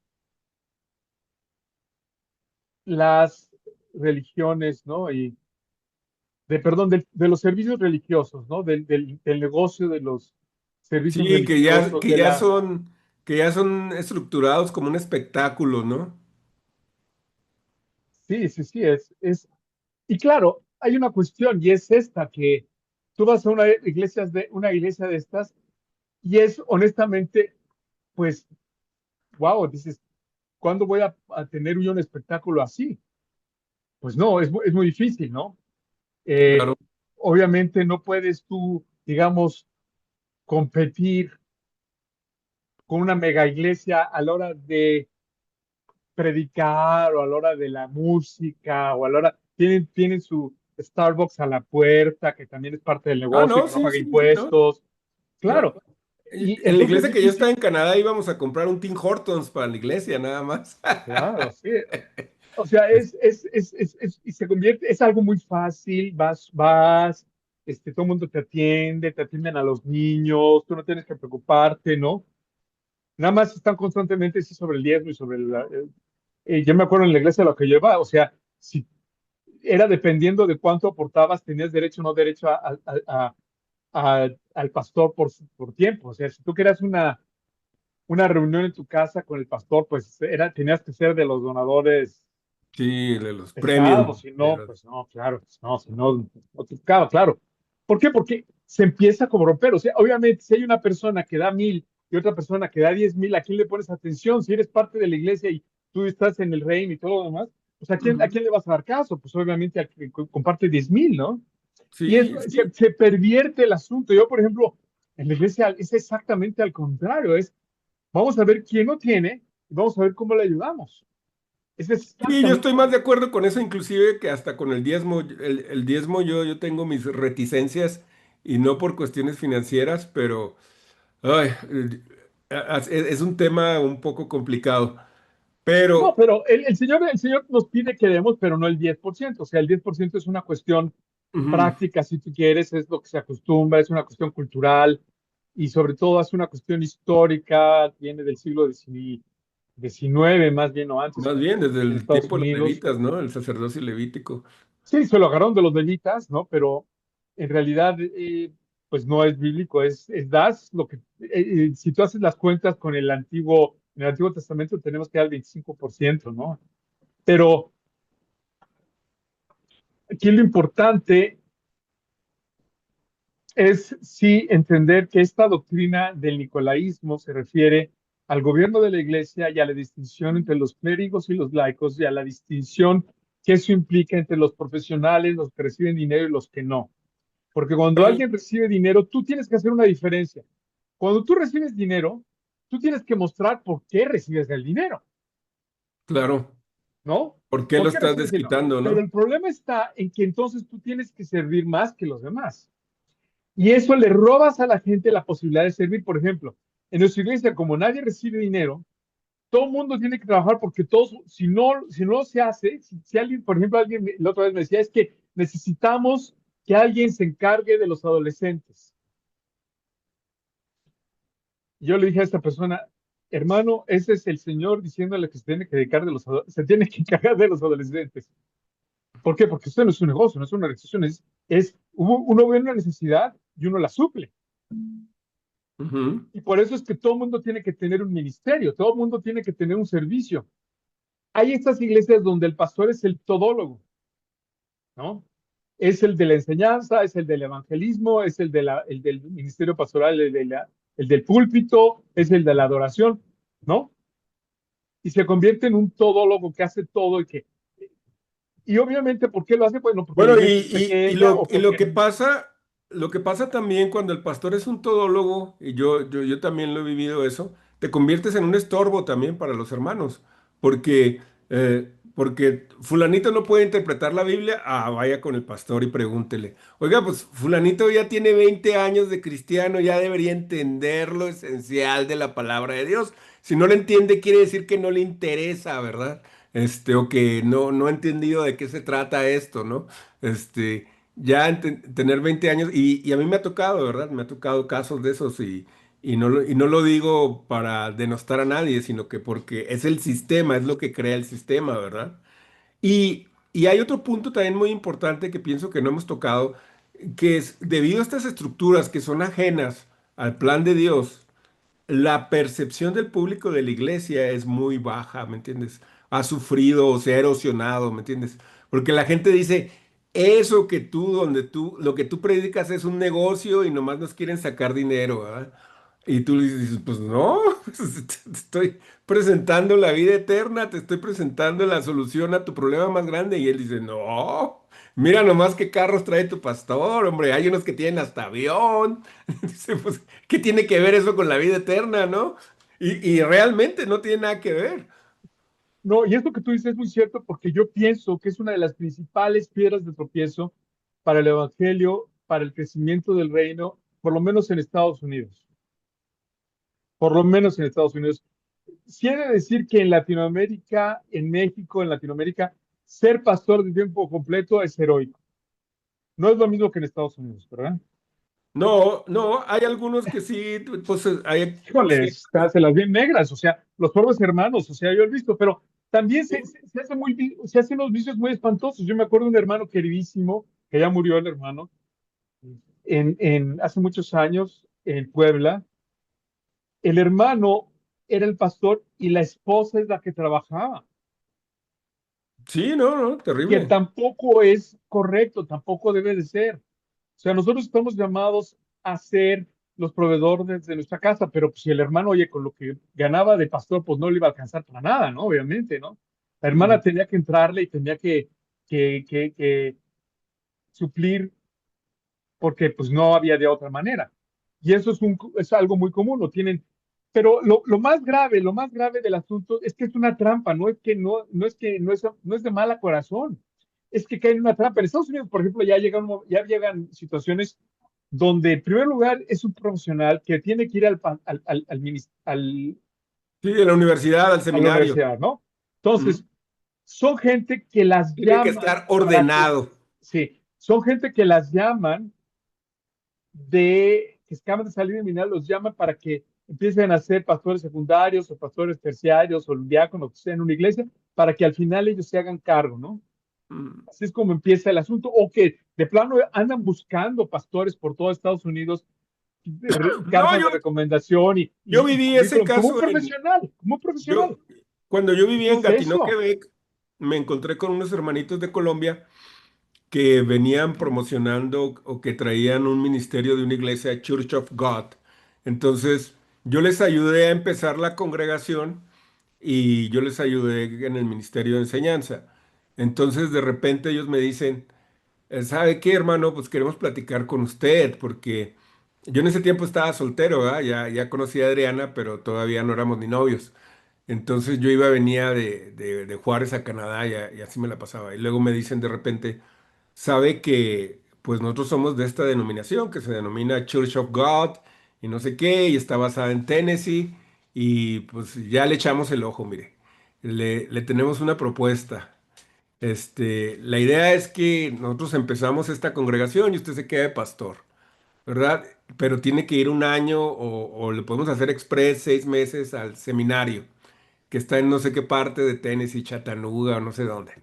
las religiones, ¿no? Y perdón, de los servicios religiosos, ¿no? Del negocio de los servicios Sí, que ya, religiosos, que ya son, que ya son estructurados como un espectáculo, ¿no? sí, sí, sí, y claro, hay una cuestión y es esta, que tú vas a una iglesia de estas y es honestamente, pues, wow, dices, ¿cuándo voy a tener yo un espectáculo así? Pues no, es muy difícil, ¿no? Eh, Claro. obviamente no puedes tú, digamos, competir con una mega iglesia a la hora de predicar o a la hora de la música o a la hora, tienen su Starbucks a la puerta, que también es parte del Ah, negocio y no, que no sí, paga sí, sí, no, impuestos. no. Claro. Y En la entonces iglesia es que yo estaba difícil. en Canadá íbamos a comprar un Tim Hortons para la iglesia, nada más. Claro, sí. O sea, y se convierte, es algo muy fácil, todo el mundo te atienden a los niños, tú no tienes que preocuparte, ¿no? Nada más están constantemente sí, sobre el diezmo y sobre yo me acuerdo en la iglesia lo que lleva, o sea, si era dependiendo de cuánto aportabas, tenías derecho o no derecho al pastor por tiempo. O sea, si tú querías una reunión en tu casa con el pastor, pues tenías que ser de los donadores Sí, de los pesados, premium. si no, pues no, claro, pues no, si no, no te tocaba, claro. ¿Por qué? Porque se empieza como romper. O sea, obviamente, si hay una persona que da 1,000 y otra persona que da 10,000, ¿a quién le pones atención? Si eres parte de la iglesia y tú estás en el reino y todo lo demás, pues ¿a Ujú. quién le vas a dar caso? Pues obviamente al que comparte 10,000, ¿no? Y Sí, sí. se pervierte el asunto. Yo, por ejemplo, en la iglesia es exactamente al contrario, vamos a ver quién no tiene y vamos a ver cómo le ayudamos. Es Sí, yo exactamente estoy lo más de mismo. acuerdo con eso, inclusive que hasta con el diezmo. El diezmo yo tengo mis reticencias y no por cuestiones financieras, pero ay, es un tema un poco complicado. No, Pero pero el Señor nos pide que demos, pero no el 10%. O sea, el 10% es una cuestión ujú, práctica, si tú quieres, es lo que se acostumbra, es una cuestión cultural y sobre todo es una cuestión histórica, viene del siglo XIX, más bien o antes más bien desde en el Estados tiempo de los Unidos. levitas, ¿no? El sacerdocio levítico. Sí, se lo agarraron de los levitas, ¿no? Pero en realidad, pues no es bíblico, das lo que, si tú haces las cuentas con en el Antiguo Testamento tenemos que dar el 25%, ¿no? Pero aquí lo importante es sí entender que esta doctrina del nicolaísmo se refiere al gobierno de la iglesia y a la distinción entre los clérigos y los laicos y a la distinción que eso implica entre los profesionales, los que reciben dinero y los que no. Porque cuando Oye, alguien recibe dinero, tú tienes que hacer una diferencia. Cuando tú recibes dinero, tú tienes que mostrar por qué recibes el dinero, claro, ¿no? ¿por qué ¿Por lo qué estás recibes dinero? desquitando, Pero no? el problema está en que entonces tú tienes que servir más que los demás. Y eso le robas a la gente la posibilidad de servir. Por ejemplo, en nuestra iglesia, como nadie recibe dinero, todo el mundo tiene que trabajar porque todos, si no se hace, si alguien, por ejemplo, la otra vez me decía, es que necesitamos que alguien se encargue de los adolescentes. Yo le dije a esta persona, hermano, ese es el Señor diciéndole que se tiene que encargar de los adolescentes. ¿Por qué? Porque esto no es un negocio, no es una organización, uno ve una necesidad y uno la suple. Ujú. Y por eso es que todo el mundo tiene que tener un ministerio, todo el mundo tiene que tener un servicio. Hay estas iglesias donde el pastor es el todólogo, ¿no? Es el de la enseñanza, es el del evangelismo, es el del ministerio pastoral, el del púlpito, es el de la adoración, ¿no? Y se convierte en un todólogo que hace todo y obviamente, ¿por qué lo hace? Bueno, porque la Bueno, iglesia es pequeña o y porque, lo que pasa también cuando el pastor es un todólogo, y yo también lo he vivido eso, te conviertes en un estorbo también para los hermanos, porque fulanito no puede interpretar la Biblia, vaya con el pastor y pregúntele, oiga, pues fulanito ya tiene 20 años de cristiano, ya debería entender lo esencial de la palabra de Dios. Si no lo entiende, quiere decir que no le interesa, ¿verdad? O que no ha entendido de qué se trata esto, ¿no? Este, tener 20 años, y a mí me ha tocado, ¿verdad? Me ha tocado casos de esos y no lo digo para denostar a nadie, sino que porque es el sistema, es lo que crea el sistema, ¿verdad? Y hay otro punto también muy importante que pienso que no hemos tocado, que es debido a estas estructuras que son ajenas al plan de Dios, la percepción del público de la iglesia es muy baja, ¿me entiendes? Ha sufrido o se ha erosionado, ¿me entiendes? Porque la gente dice, eso que lo que tú predicas es un negocio y nomás nos quieren sacar dinero, ¿verdad? Y tú le dices, pues no, te estoy presentando la vida eterna, te estoy presentando la solución a tu problema más grande. Y él dice, no, Mira nomás qué carros trae tu pastor, hombre. Hay unos que tienen hasta avión. Dice, pues, ¿qué tiene que ver eso con la vida eterna, no? Y realmente no tiene nada que ver. No, y esto que tú dices es muy cierto porque yo pienso que es una de las principales piedras de tropiezo para el evangelio, para el crecimiento del reino, por lo menos en Estados Unidos. Por lo menos en Estados Unidos. Quiere decir que en Latinoamérica, en México, en Latinoamérica, ser pastor de tiempo completo es heroico. No es lo mismo que en Estados Unidos, ¿verdad? No, no, hay algunos que sí, pues Híjole, sí. se las bien negras, o sea, los pobres hermanos, o sea, yo he visto, pero también se hace se hacen unos vicios muy espantosos. Yo me acuerdo de un hermano queridísimo, que ya murió el hermano, hace muchos años en Puebla. El hermano era el pastor y la esposa es la que trabajaba, Sí, no, no, que terrible. tampoco es correcto, tampoco debe de ser. O sea, nosotros estamos llamados a ser los proveedores de nuestra casa, pero pues, si el hermano, oye, con lo que ganaba de pastor, pues no le iba a alcanzar para nada, ¿no? Obviamente, ¿no? La hermana Mm. tenía que entrarle y tenía que suplir porque pues no había de otra manera. Y eso es algo muy común, lo tienen. Pero lo más grave del asunto es que es una trampa, no es de mala corazón, es que cae en una trampa. En Estados Unidos, por ejemplo, ya llegan situaciones donde, en primer lugar, es un profesional que tiene que ir Sí, de la universidad al a la seminario. universidad, ¿no? Mm. Entonces, son gente que las Tiene que llaman estar para que, ordenado. sí, son gente que las llaman que acaban de salir de minar, los llaman para que empiecen a ser pastores secundarios o pastores terciarios o diáconos que sea en una iglesia, para que al final ellos se hagan cargo, ¿no? Mm. Así es como empieza el asunto, o que de plano andan buscando pastores por todo Estados Unidos, No, cartas de recomendación yo y viví ese currículum, caso en, como un profesional. yo, cuando yo vivía ¿Qué en es Gatineau, eso? Quebec, me encontré con unos hermanitos de Colombia que venían promocionando o que traían un ministerio de una iglesia, Church of God. Entonces, yo les ayudé a empezar la congregación y yo les ayudé en el ministerio de enseñanza. Entonces, de repente ellos me dicen, ¿sabe qué, hermano? Pues queremos platicar con usted porque yo en ese tiempo estaba soltero, ¿verdad? Ya conocí a Adriana, pero todavía no éramos ni novios. Entonces yo venía de Juárez a Canadá y así me la pasaba. Y luego me dicen de repente, sabe que pues nosotros somos de esta denominación que se denomina Church of God y no sé qué, y está basada en Tennessee, y pues ya le echamos el ojo, mire, le tenemos una propuesta. La idea es que nosotros empezamos esta congregación y usted se queda de pastor, ¿verdad? Pero tiene que ir un año o le podemos hacer express 6 meses al seminario, que está en no sé qué parte de Tennessee, Chattanooga o no sé dónde.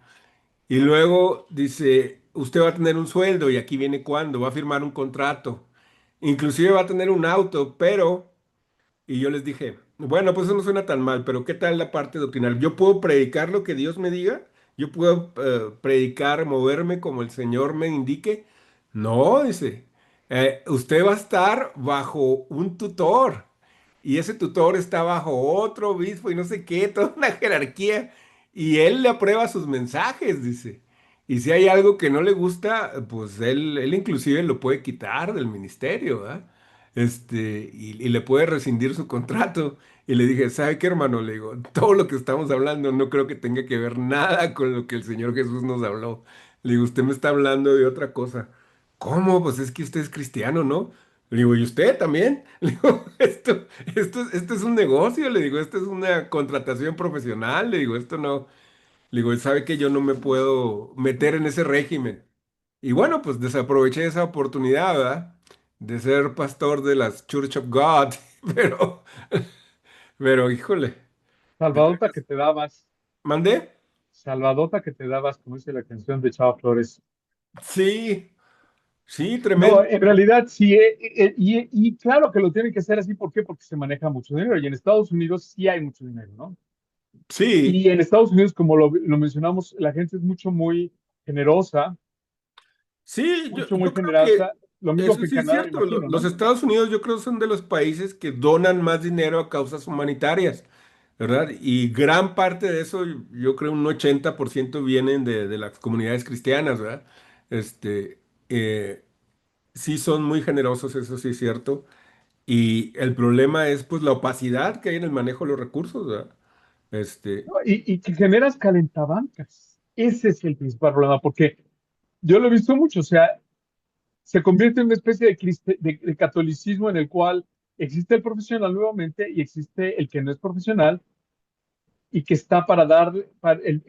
Y luego dice, usted va a tener un sueldo y aquí viene cuándo, va a firmar un contrato. Inclusive va a tener un auto, pero... Y yo les dije, bueno, pues eso no suena tan mal, pero ¿qué tal la parte doctrinal? ¿Yo puedo predicar lo que Dios me diga? ¿Yo puedo predicar, moverme como el Señor me indique? No, dice, usted va a estar bajo un tutor y ese tutor está bajo otro obispo y no sé qué, toda una jerarquía y él le aprueba sus mensajes, dice. Y si hay algo que no le gusta, pues él inclusive lo puede quitar del ministerio, ¿verdad? Y le puede rescindir su contrato. Y le dije, ¿sabe qué, hermano? Le digo, todo lo que estamos hablando no creo que tenga que ver nada con lo que el Señor Jesús nos habló. Le digo, usted me está hablando de otra cosa. ¿Cómo? Pues es que usted es cristiano, ¿no? Le digo, ¿y usted también? Le digo, esto es un negocio, le digo, esto es una contratación profesional, le digo, esto no. Le digo, ¿sabe que yo no me puedo meter en ese régimen? Y bueno, pues desaproveché esa oportunidad, ¿verdad? De ser pastor de las Church of God, pero, pero híjole, de Salvadota veras. que te dabas, ¿Mandé? salvadota que te dabas, como dice la canción de Chava Flores. Sí, sí, No, tremendo. en realidad sí, y claro que lo tienen que hacer así, ¿por qué? Porque se maneja mucho dinero, y en Estados Unidos sí hay mucho dinero, ¿no? Sí, Y en Estados Unidos, como lo mencionamos, la gente es muy generosa, sí, muy yo creo que generosa, lo mismo eso que en sí es Canadá, me cierto. imagino, Los ¿no? Estados Unidos yo creo son de los países que donan más dinero a causas humanitarias, ¿verdad? Y gran parte de eso, yo creo un 80% vienen de las comunidades cristianas, ¿verdad? Este, eh, sí son muy generosos, eso sí es cierto. Y el problema es pues la opacidad que hay en el manejo de los recursos, ¿verdad? ¿No? Este, Y que generas calentabancas. Ese es el principal problema, porque yo lo he visto mucho, o sea, se convierte en una especie de catolicismo en el cual existe el profesional nuevamente y existe el que no es profesional y que está para dar,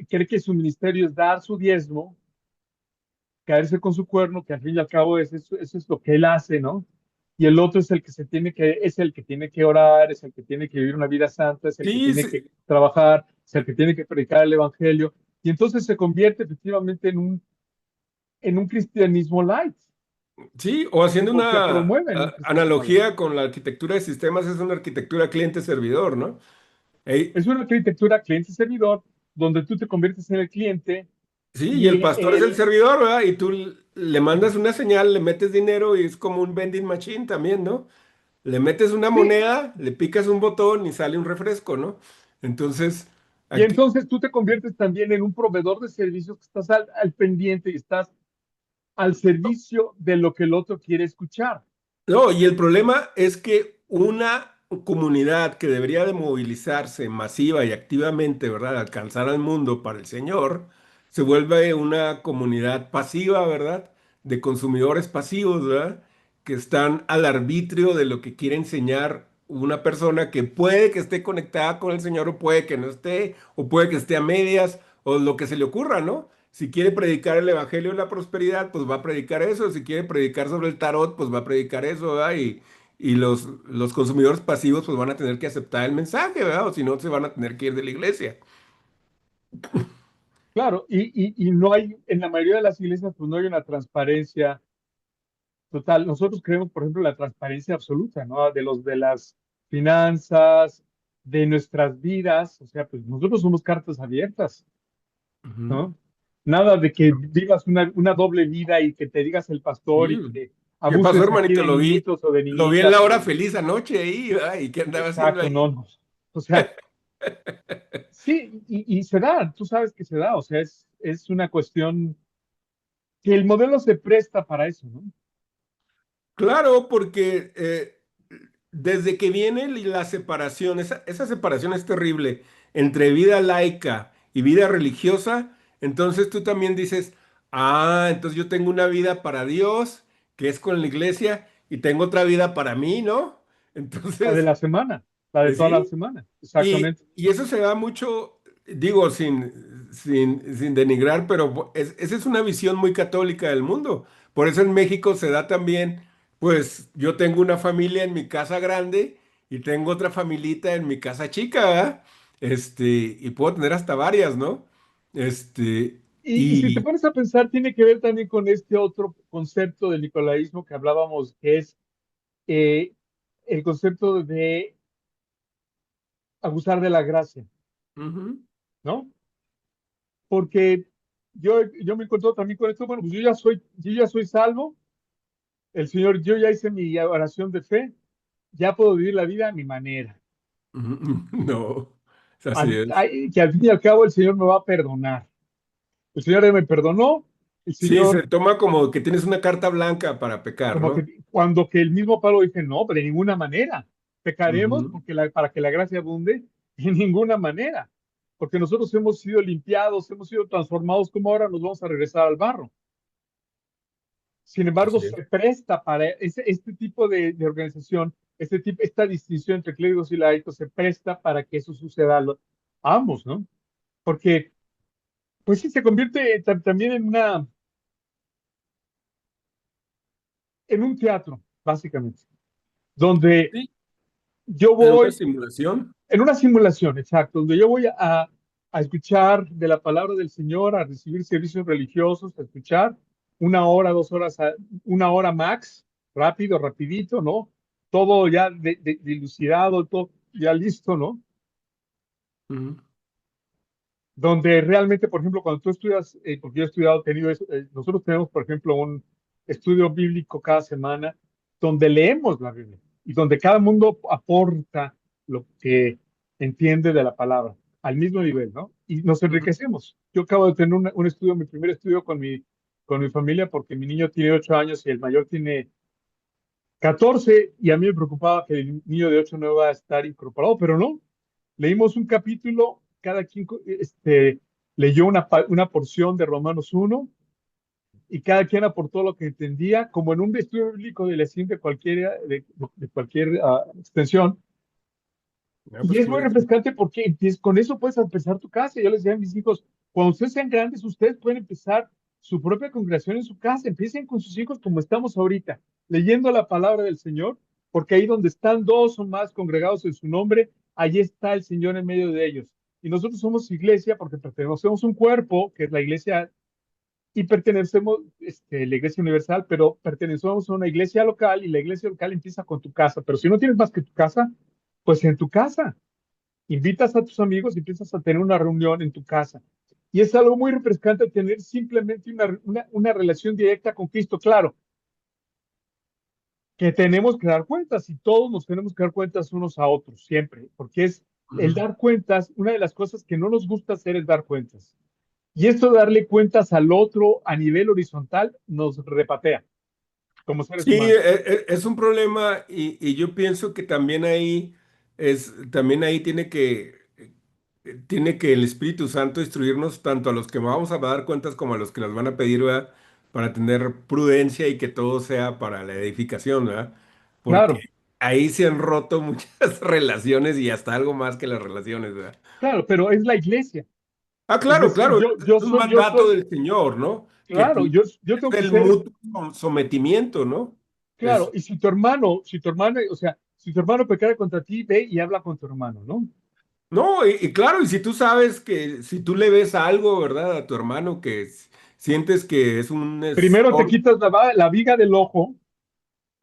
cree que su ministerio es dar su diezmo, caerse con su cuerno, que al fin y al cabo eso es lo que él hace, ¿no? Y el otro es el que es el que tiene que orar, es el que tiene que vivir una vida santa, es el que sí, tiene que trabajar, es el que tiene que predicar el evangelio. Y entonces se convierte efectivamente en un cristianismo light, sí, o haciendo o se una promueve en un cristianismo light. analogía con la arquitectura de sistemas, es una arquitectura cliente-servidor, ¿no? Ey, Es una arquitectura cliente-servidor donde tú te conviertes en el cliente sí, y el y pastor es el servidor, ¿verdad? Y tú le mandas una señal, le metes dinero y es como un vending machine también, ¿no? Le metes una sí, moneda, le picas un botón y sale un refresco, ¿no? Entonces, y aquí, entonces tú te conviertes también en un proveedor de servicios que estás al pendiente y estás al servicio de lo que el otro quiere escuchar. no, y el problema es que una comunidad que debería de movilizarse masiva y activamente, ¿verdad? Alcanzar al mundo para el Señor, se vuelve una comunidad pasiva, ¿verdad? De consumidores pasivos, ¿verdad? Que están al arbitrio de lo que quiere enseñar una persona que puede que esté conectada con el Señor o puede que no esté, o puede que esté a medias, o lo que se le ocurra, ¿no? Si quiere predicar el evangelio de la prosperidad, pues va a predicar eso. Si quiere predicar sobre el tarot, pues va a predicar eso, ¿verdad? Y los consumidores pasivos, pues van a tener que aceptar el mensaje, ¿verdad? O si no, se van a tener que ir de la iglesia. Claro, y no hay, en la mayoría de las iglesias, pues no hay una transparencia total. Nosotros creemos, por ejemplo, la transparencia absoluta, ¿no? De las finanzas, de nuestras vidas, o sea, pues nosotros somos cartas abiertas, Ujú. ¿no? Nada de que vivas una doble vida y que te digas el pastor y Sí. que ¿Qué pasó, abuses aquí hermanito? de niñitos o de Lo vi en la niñitas. hora feliz anoche ahí, ¿verdad? ¿Y qué andaba haciendo Exacto, no, ahí? no. O sea, sí, y se da, tú sabes que se da, o sea, es una cuestión que el modelo se presta para eso, ¿no? Claro, porque desde que viene la separación, esa separación es terrible entre vida laica y vida religiosa, entonces tú también dices, ah, entonces yo tengo una vida para Dios, que es con la iglesia, y tengo otra vida para mí, ¿no? La de Entonces, la semana, la de toda la sí, semana, exactamente. y eso se da mucho, digo, sin denigrar, pero esa es una visión muy católica del mundo. Por eso en México se da también, pues yo tengo una familia en mi casa grande y tengo otra familita en mi casa chica, ¿verdad? Y puedo tener hasta varias, ¿no? Este, Y si te y... pones a pensar, tiene que ver también con este otro concepto del nicolaísmo que hablábamos, que es eh, el concepto de abusar de la gracia, Ujú, ¿no? Porque yo me encuentro también con esto, bueno, pues yo ya soy salvo, el Señor, yo ya hice mi oración de fe, ya puedo vivir la vida a mi manera. ujú, no, así es. Que al fin y al cabo el Señor me va a perdonar. El Señor ya me perdonó, el Sí, Señor, se toma como que tienes una carta blanca para pecar, como que ¿no? cuando que el mismo Pablo dice, no, pero de ninguna manera. Pecaremos Ujú, para que la gracia abunde, de ninguna manera. Porque nosotros hemos sido limpiados, hemos sido transformados, como ahora nos vamos a regresar al barro. Sin embargo, así es. se presta para este tipo de organización, esta distinción entre clérigos y laicos se presta para que eso suceda a ambos, ¿no? Porque, pues sí, se convierte también en un teatro, básicamente, donde Sí, yo en una voy, simulación. en una simulación, exacto, donde yo voy a escuchar de la palabra del Señor, a recibir servicios religiosos, a escuchar una hora, 2 horas, una hora max, rápido, rapidito, ¿no? Todo ya dilucidado, todo ya listo, ¿no? Ujú, Donde realmente, por ejemplo, cuando tú estudias, porque yo he estudiado, tenido eso, nosotros tenemos, por ejemplo, un estudio bíblico cada semana donde leemos la Biblia y donde cada mundo aporta lo que entiende de la palabra al mismo nivel, ¿no? Y nos ujú, enriquecemos. Yo acabo de tener un estudio, mi primer estudio con mi con mi familia porque mi niño tiene 8 años y el mayor tiene 14 y a mí me preocupaba que el niño de 8 no iba a estar incorporado, pero no. Leímos un capítulo, cada quien leyó una porción de Romanos 1 y cada quien aportó lo que entendía, como en un estudio bíblico de la de cualquier extensión. Ah, Y pues es qué muy bien. refrescante porque con eso puedes empezar tu casa. Yo les decía a mis hijos, cuando ustedes sean grandes, ustedes pueden empezar su propia congregación en su casa. Empiecen con sus hijos como estamos ahorita, leyendo la palabra del Señor, porque ahí donde están dos o más congregados en su nombre, allí está el Señor en medio de ellos. Y nosotros somos iglesia porque pertenecemos a un cuerpo, que es la iglesia, y pertenecemos la iglesia universal, pero pertenecemos a una iglesia local y la iglesia local empieza con tu casa. Pero si no tienes más que tu casa, pues en tu casa invitas a tus amigos y empiezas a tener una reunión en tu casa. Y es algo muy refrescante tener simplemente una relación directa con Cristo. Claro, que tenemos que dar cuentas y todos nos tenemos que dar cuentas unos a otros, siempre, porque es el Ujú. dar cuentas, una de las cosas que no nos gusta hacer es dar cuentas. Y esto de darle cuentas al otro a nivel horizontal nos repatea como seres Sí, humanos. es un problema y yo pienso que también ahí tiene que el Espíritu Santo instruirnos tanto a los que vamos a dar cuentas como a los que nos van a pedir, ¿verdad? Para tener prudencia y que todo sea para la edificación, ¿verdad? Porque Claro, ahí se han roto muchas relaciones y hasta algo más que las relaciones, ¿verdad? claro, pero es la iglesia. Ah, Es claro, decir, claro, yo, es yo un soy, yo mandato soy, del Señor, ¿no? Que claro, yo es tengo que el ser. mutuo sometimiento, ¿no? Claro, y si tu hermano, o sea, si tu hermano pecara contra ti, ve y habla con tu hermano, ¿no? No, y claro, y si tú sabes que si tú le ves algo, ¿verdad? A tu hermano que sientes que es un Primero te estorbo. quitas la viga del ojo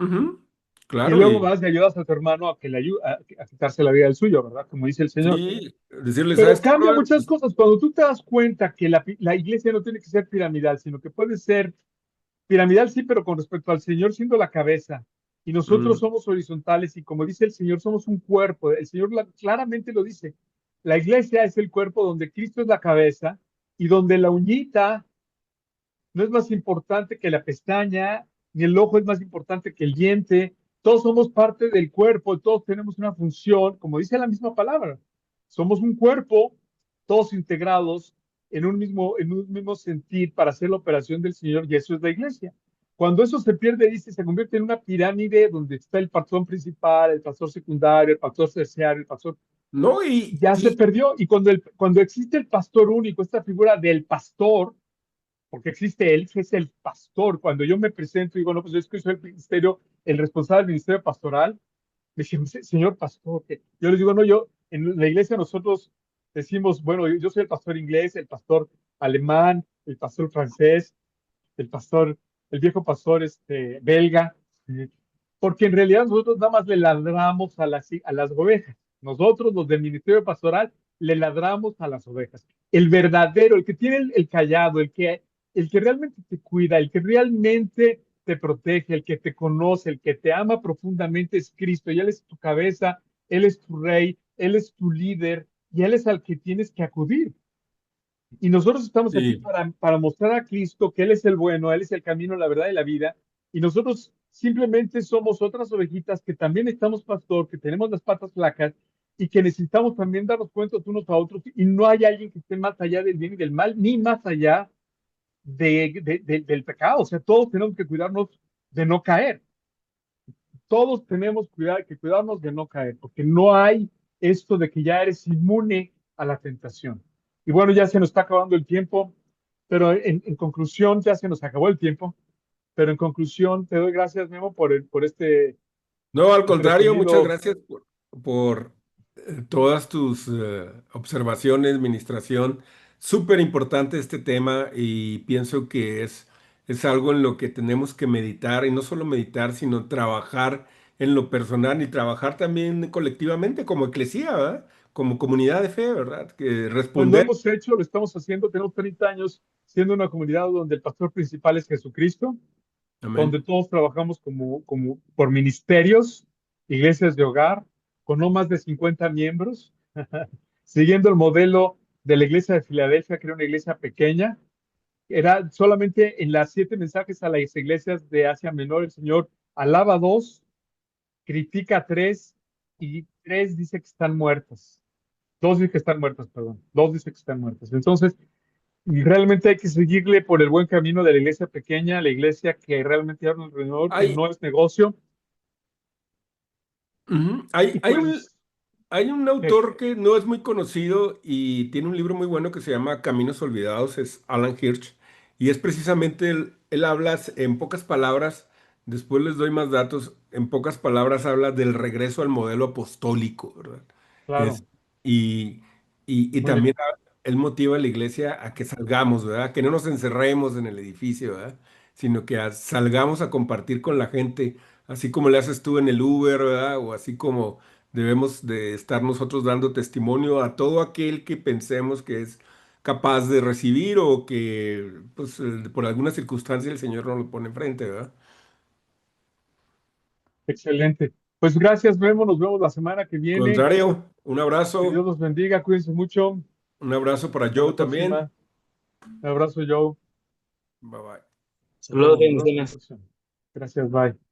Ujú. y Claro, luego y vas y ayudas a tu hermano a quitarse la viga del suyo, ¿verdad? Como dice el Señor. sí, decirle, Pero ¿sabes qué, cambia brother? muchas Pues, cosas. Cuando tú te das cuenta que la iglesia no tiene que ser piramidal, sino que puede ser piramidal, sí, pero con respecto al Señor siendo la cabeza. Y nosotros mm, somos horizontales y como dice el Señor, somos un cuerpo. El Señor claramente lo dice. La iglesia es el cuerpo donde Cristo es la cabeza y donde la uñita no es más importante que la pestaña, ni el ojo es más importante que el diente. Todos somos parte del cuerpo, todos tenemos una función, como dice la misma palabra. Somos un cuerpo, todos integrados en un mismo sentir para hacer la operación del Señor, y eso es la iglesia. Cuando eso se pierde, dice, se convierte en una pirámide donde está el pastor principal, el pastor secundario, el pastor terciario, el pastor, no, ya se perdió. Y cuando existe el pastor único, esta figura del pastor, porque existe él, que es el pastor. Cuando yo me presento y digo, no, pues es que soy el responsable del ministerio pastoral, me dicen, señor pastor, que yo les digo, no, en la iglesia nosotros decimos, bueno, yo soy el pastor inglés, el pastor alemán, el pastor francés, el pastor, el viejo pastor belga, porque en realidad nosotros nada más le ladramos a las ovejas. Nosotros, los del ministerio pastoral, le ladramos a las ovejas. El verdadero, el que tiene el callado, el que realmente te cuida, el que realmente te protege, el que te conoce, el que te ama profundamente es Cristo. Y Él es tu cabeza, Él es tu rey, Él es tu líder y Él es al que tienes que acudir. Y nosotros estamos aquí sí. para mostrar a Cristo que Él es el bueno, Él es el camino, la verdad y la vida. Y nosotros simplemente somos otras ovejitas que también estamos pastor, que tenemos las patas flacas y que necesitamos también darnos cuenta unos a otros. Y no hay alguien que esté más allá del bien y del mal, ni más allá del pecado. O sea, todos tenemos que cuidarnos de no caer. Todos tenemos que cuidarnos de no caer, porque no hay esto de que ya eres inmune a la tentación. Y bueno, ya se nos está acabando el tiempo, pero en conclusión, ya se nos acabó el tiempo, pero en conclusión, te doy gracias, Memo, por este No, al contrario, muchas entretenido. gracias por todas tus observaciones, ministración. Súper importante este tema y pienso que es algo en lo que tenemos que meditar y no solo meditar, sino trabajar en lo personal y trabajar también colectivamente como eclesía, ¿verdad? Como comunidad de fe, ¿verdad? Que Pues lo responder. hemos hecho, lo estamos haciendo, tenemos 30 años siendo una comunidad donde el pastor principal es Jesucristo, donde Amén. todos trabajamos como por ministerios, iglesias de hogar, con no más de 50 miembros, siguiendo el modelo de la iglesia de Filadelfia, que era una iglesia pequeña, era solamente en las 7 mensajes a las iglesias de Asia Menor, el Señor alaba a 2, critica a 3 y 3 dice que están muertas. 2 dice que están muertas, perdón. 2 dice que están muertas. Entonces, realmente hay que seguirle por el buen camino de la iglesia pequeña, la iglesia que realmente habla alrededor, que Hay, no es negocio. ujú, Y hay pues, un autor que no es muy conocido y tiene un libro muy bueno que se llama Caminos Olvidados, es Alan Hirsch, y es precisamente él habla en pocas palabras, después les doy más datos, en pocas palabras habla del regreso al modelo apostólico, ¿verdad? Es, claro, y, y muy bien. también él motiva a la iglesia a que salgamos, ¿verdad? Que no nos encerremos en el edificio, ¿verdad? Sino que salgamos a compartir con la gente, así como le haces tú en el Uber, ¿verdad? O así como debemos de estar nosotros dando testimonio a todo aquel que pensemos que es capaz de recibir o que, pues, por alguna circunstancia el Señor no lo pone enfrente, ¿verdad? Excelente. Pues gracias, Memo. Nos vemos la semana que viene. Contrario, Que Dios los bendiga. Cuídense mucho. un abrazo para Hasta la Joe también. próxima. Un abrazo, Joe. Bye bye. Nos Saludos, vemos. Nos vemos en la bendiciones. próxima. Gracias. Bye.